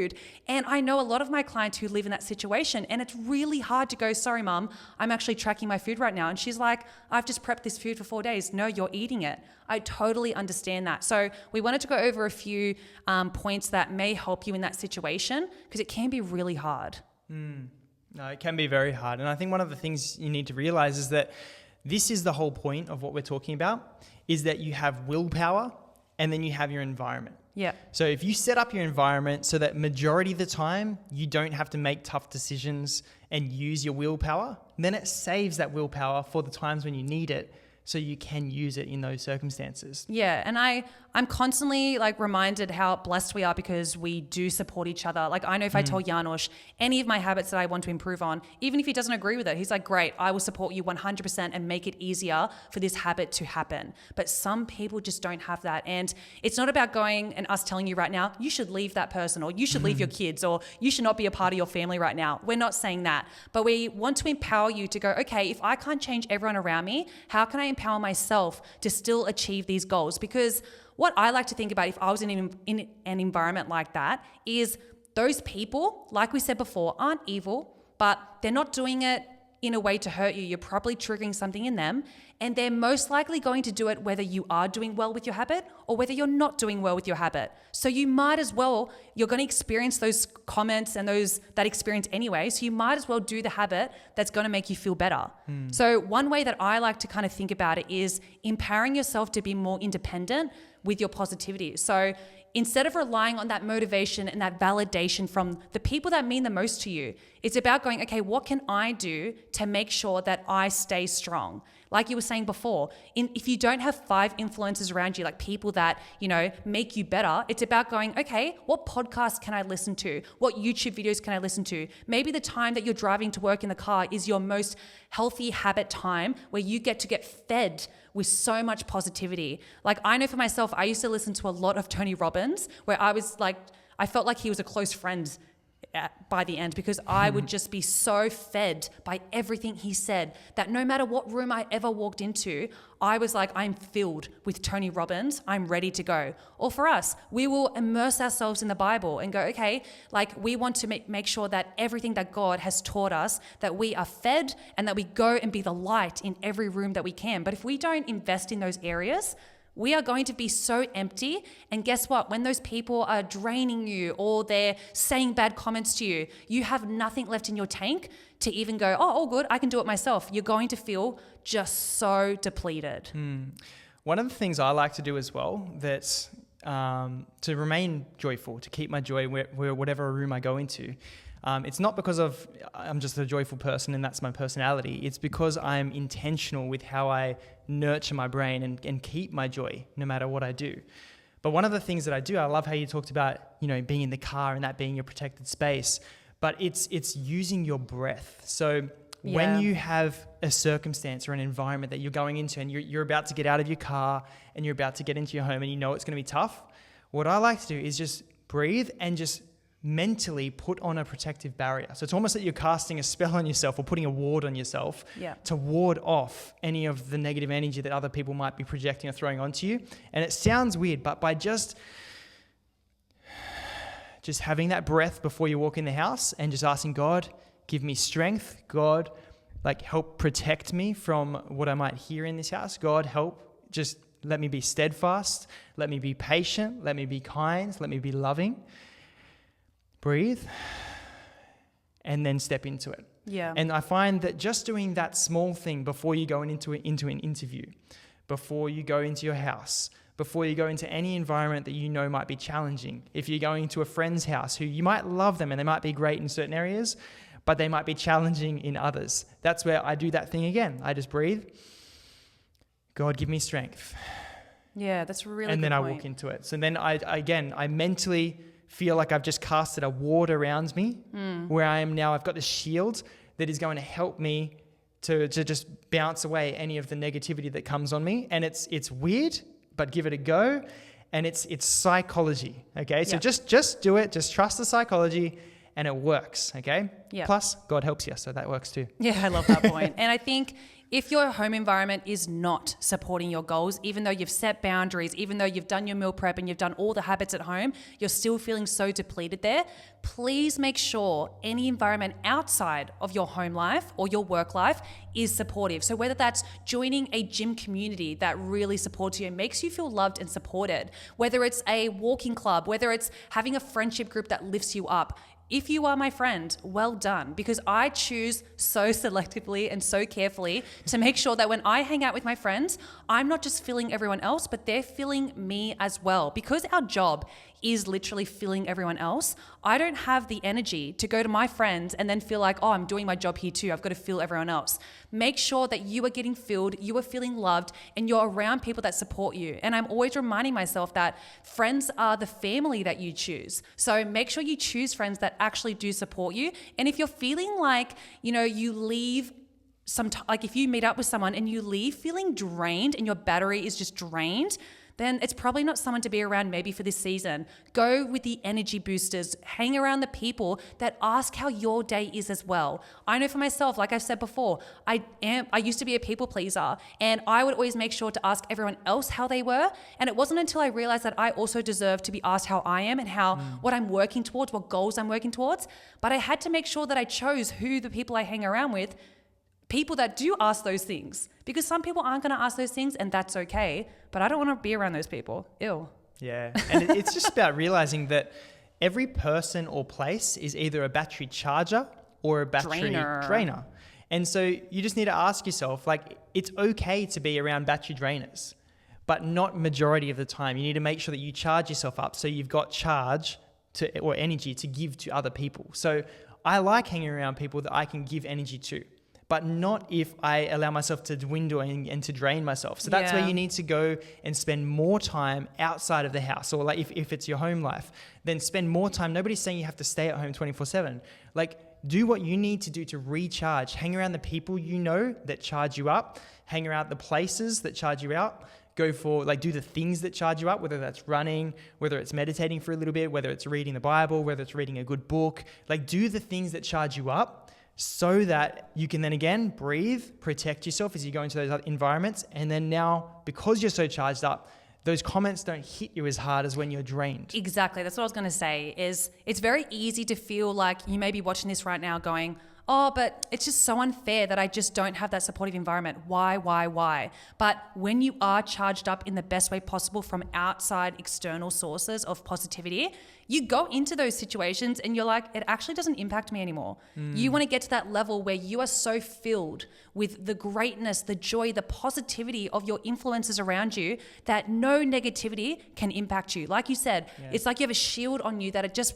And I know a lot of my clients who live in that situation, and it's really hard to go, sorry, mum, I'm actually tracking my food right now. And she's like, I've just prepped this food for 4 days. No, you're eating it. I totally understand that. So we wanted to go over a few points that may help you in that situation because it can be really hard. No, it can be very hard. And I think one of the things you need to realize is that this is the whole point of what we're talking about, is that you have willpower and then you have your environment. Yeah. So if you set up your environment so that majority of the time you don't have to make tough decisions and use your willpower, then it saves that willpower for the times when you need it, so you can use it in those circumstances. Yeah, and I'm constantly reminded how blessed we are because we do support each other. Like I know if I tell Janos any of my habits that I want to improve on, even if he doesn't agree with it, he's like, great, I will support you 100% and make it easier for this habit to happen. But some people just don't have that. And it's not about going and us telling you right now, you should leave that person or you should leave your kids or you should not be a part of your family right now. We're not saying that. But we want to empower you to go, okay, if I can't change everyone around me, how can I empower myself to still achieve these goals? Because what I like to think about if I was in an environment like that is those people, like we said before, aren't evil, but they're not doing it in a way to hurt you. You're probably triggering something in them, and they're most likely going to do it whether you are doing well with your habit or whether you're not doing well with your habit. So you might as well, you're going to experience those comments and that experience anyway, so you might as well do the habit that's going to make you feel better. So one way that I like to kind of think about it is empowering yourself to be more independent with your positivity. So instead of relying on that motivation and that validation from the people that mean the most to you, it's about going, okay, what can I do to make sure that I stay strong? Like you were saying before, if you don't have 5 influencers around you, like people that, make you better, it's about going, okay, what podcasts can I listen to? What YouTube videos can I listen to? Maybe the time that you're driving to work in the car is your most healthy habit time where you get to get fed with so much positivity. Like I know for myself, I used to listen to a lot of Tony Robbins where I felt like he was a close friend by the end because I would just be so fed by everything he said that no matter what room I ever walked into, I was like, I'm filled with Tony Robbins. I'm ready to go. Or for us, we will immerse ourselves in the Bible and go, okay, we want to make sure that everything that God has taught us, that we are fed and that we go and be the light in every room that we can. But if we don't invest in those areas, we are going to be so empty. And guess what? When those people are draining you or they're saying bad comments to you, you have nothing left in your tank to even go, oh, all good, I can do it myself. You're going to feel just so depleted. One of the things I like to do as well, that's to remain joyful, to keep my joy whatever room I go into, It's not because I'm just a joyful person and that's my personality. It's because I'm intentional with how I nurture my brain and keep my joy no matter what I do. But one of the things that I do, I love how you talked about, being in the car and that being your protected space, but it's using your breath. So when you have a circumstance or an environment that you're going into and you're about to get out of your car and you're about to get into your home and you know it's going to be tough, what I like to do is just breathe and just mentally put on a protective barrier. So it's almost like you're casting a spell on yourself or putting a ward on yourself to ward off any of the negative energy that other people might be projecting or throwing onto you. And it sounds weird, but by just having that breath before you walk in the house and just asking God, give me strength. God, help protect me from what I might hear in this house. God, help, just let me be steadfast. Let me be patient. Let me be kind. Let me be loving. Breathe, and then step into it. Yeah. And I find that just doing that small thing before you go into an interview, before you go into your house, before you go into any environment that you know might be challenging. If you're going to a friend's house who you might love them and they might be great in certain areas, but they might be challenging in others. That's where I do that thing again. I just breathe. God, give me strength. Yeah, that's really good. And then I walk into it. So then I mentally feel like I've just casted a ward around me where I am now. I've got this shield that is going to help me to just bounce away any of the negativity that comes on me. And it's weird, but give it a go. And it's psychology, okay? So just do it. Just trust the psychology and it works, okay? Yeah. Plus, God helps you, so that works too. Yeah, I love that point. And I think if your home environment is not supporting your goals, even though you've set boundaries, even though you've done your meal prep and you've done all the habits at home, you're still feeling so depleted there, please make sure any environment outside of your home life or your work life is supportive. So whether that's joining a gym community that really supports you and makes you feel loved and supported, whether it's a walking club, whether it's having a friendship group that lifts you up, if you are my friend, well done, because I choose so selectively and so carefully to make sure that when I hang out with my friends, I'm not just filling everyone else, but they're filling me as well. Because our job is literally filling everyone else, I don't have the energy to go to my friends and then feel like, oh, I'm doing my job here too. I've got to fill everyone else. Make sure that you are getting filled, you are feeling loved, and you're around people that support you. And I'm always reminding myself that friends are the family that you choose. So make sure you choose friends that actually do support you. And if you're feeling like, you leave like if you meet up with someone and you leave feeling drained and your battery is just drained, then it's probably not someone to be around maybe for this season. Go with the energy boosters. Hang around the people that ask how your day is as well. I know for myself, like I've said before, I used to be a people pleaser, and I would always make sure to ask everyone else how they were. And it wasn't until I realized that I also deserve to be asked how I am and what I'm working towards, what goals I'm working towards. But I had to make sure that I chose who the people I hang around with, people that do ask those things, because some people aren't going to ask those things, and that's okay, but I don't want to be around those people. Ew. Yeah. And it's just about realizing that every person or place is either a battery charger or a battery drainer. And so you just need to ask yourself, it's okay to be around battery drainers, but not majority of the time. You need to make sure that you charge yourself up so you've got charge or energy to give to other people. So I like hanging around people that I can give energy to, but not if I allow myself to dwindle and to drain myself. So that's where you need to go and spend more time outside of the house. Or if it's your home life, then spend more time. Nobody's saying you have to stay at home 24/7. Do what you need to do to recharge. Hang around the people that charge you up. Hang around the places that charge you out. Go for, do the things that charge you up, whether that's running, whether it's meditating for a little bit, whether it's reading the Bible, whether it's reading a good book. Do the things that charge you up, so that you can then again breathe, protect yourself as you go into those other environments. And then now, because you're so charged up, those comments don't hit you as hard as when you're drained. Exactly. That's what I was going to say, is it's very easy to feel like you may be watching this right now going, oh, but it's just so unfair that I just don't have that supportive environment. Why? But when you are charged up in the best way possible from outside external sources of positivity, you go into those situations and you're like, it actually doesn't impact me anymore. You want to get to that level where you are so filled with the greatness, the joy, the positivity of your influences around you that no negativity can impact you. Like you said, it's like you have a shield on you that it just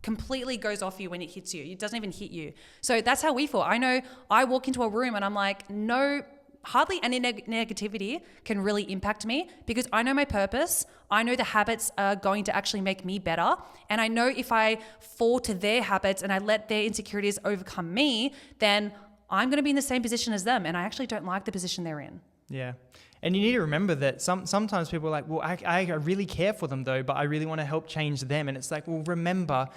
completely goes off you when it hits you. It doesn't even hit you. So that's how we feel. I know I walk into a room and I'm like, no, hardly any negativity can really impact me because I know my purpose. I know the habits are going to actually make me better. And I know if I fall to their habits and I let their insecurities overcome me, then I'm going to be in the same position as them. And I actually don't like the position they're in. Yeah. And you need to remember that sometimes people are like, well, I really care for them though, but I really want to help change them. And it's like, well, remember,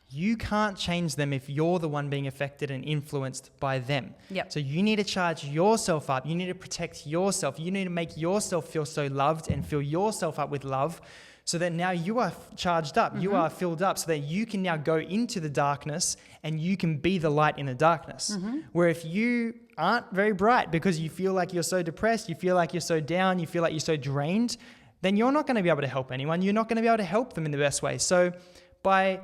you can't change them if you're the one being affected and influenced by them. So you need to charge yourself up. You need to protect yourself. You need to make yourself feel so loved and fill yourself up with love so that now you are charged up, you are filled up so that you can now go into the darkness and you can be the light in the darkness. Where if you aren't very bright because you feel like you're so depressed, you feel like you're so down, you feel like you're so drained, then you're not going to be able to help anyone. You're not going to be able to help them in the best way. So I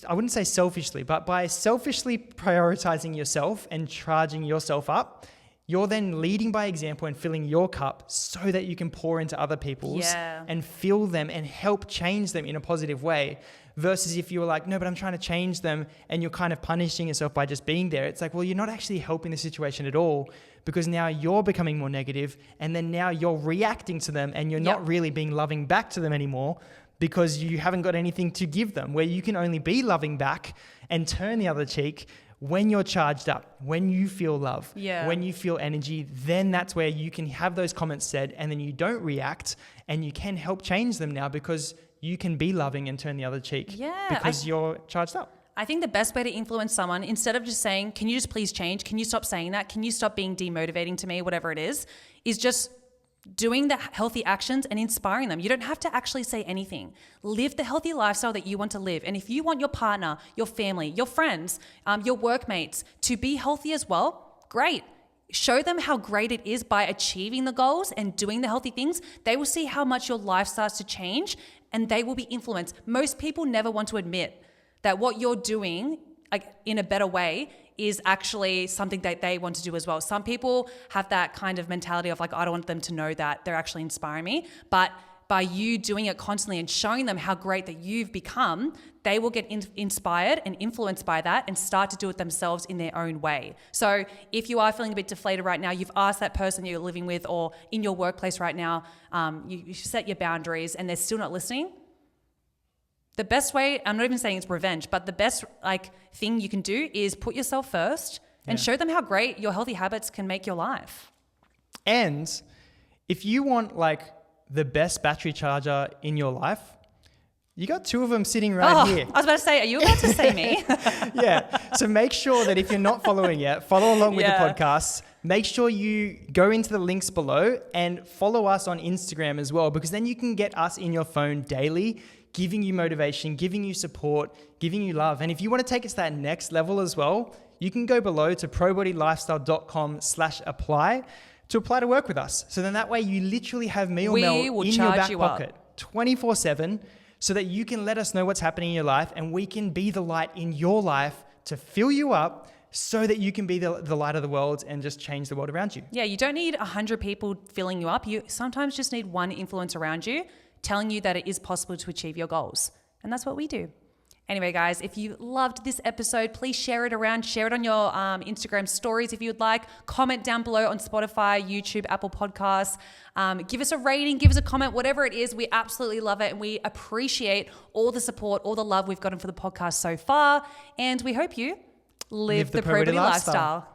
wouldn't say selfishly, but by selfishly prioritizing yourself and charging yourself up, you're then leading by example and filling your cup so that you can pour into other people's and fill them and help change them in a positive way. Versus if you're like, no, but I'm trying to change them and you're kind of punishing yourself by just being there. It's like, well, you're not actually helping the situation at all because now you're becoming more negative and then now you're reacting to them and you're not really being loving back to them anymore because you haven't got anything to give them, where you can only be loving back and turn the other cheek when you're charged up, when you feel love, when you feel energy. Then that's where you can have those comments said and then you don't react and you can help change them now because you can be loving and turn the other cheek because you're charged up. I think the best way to influence someone, instead of just saying, can you just please change? Can you stop saying that? Can you stop being demotivating to me? Whatever it is just doing the healthy actions and inspiring them. You don't have to actually say anything. Live the healthy lifestyle that you want to live. And if you want your partner, your family, your friends, your workmates to be healthy as well, great. Show them how great it is by achieving the goals and doing the healthy things. They will see how much your life starts to change and they will be influenced. Most people never want to admit that what you're doing in a better way is actually something that they want to do as well. Some people have that kind of mentality of like, I don't want them to know that they're actually inspiring me. But by you doing it constantly and showing them how great that you've become, they will get inspired and influenced by that and start to do it themselves in their own way. So if you are feeling a bit deflated right now, you've asked that person you're living with or in your workplace right now, you set your boundaries and they're still not listening. The best way, I'm not even saying it's revenge, but the best thing you can do is put yourself first and show them how great your healthy habits can make your life. And if you want the best battery charger in your life, you got two of them sitting right here. I was about to say, are you about to say me? So make sure that if you're not following yet, follow along with the podcast. Make sure you go into the links below and follow us on Instagram as well, because then you can get us in your phone daily, giving you motivation, giving you support, giving you love. And if you want to take it to that next level as well, you can go below to probodylifestyle.com/apply to apply to work with us. So then that way you literally have me or Mel in your back pocket 24/7 so that you can let us know what's happening in your life and we can be the light in your life to fill you up so that you can be the light of the world and just change the world around you. Yeah, you don't need 100 people filling you up. You sometimes just need one influence around you telling you that it is possible to achieve your goals. And that's what we do. Anyway, guys, if you loved this episode, please share it around. Share it on your Instagram stories if you'd like. Comment down below on Spotify, YouTube, Apple Podcasts. Give us a rating, give us a comment, whatever it is. We absolutely love it. And we appreciate all the support, all the love we've gotten for the podcast so far. And we hope you live the Pro Body lifestyle.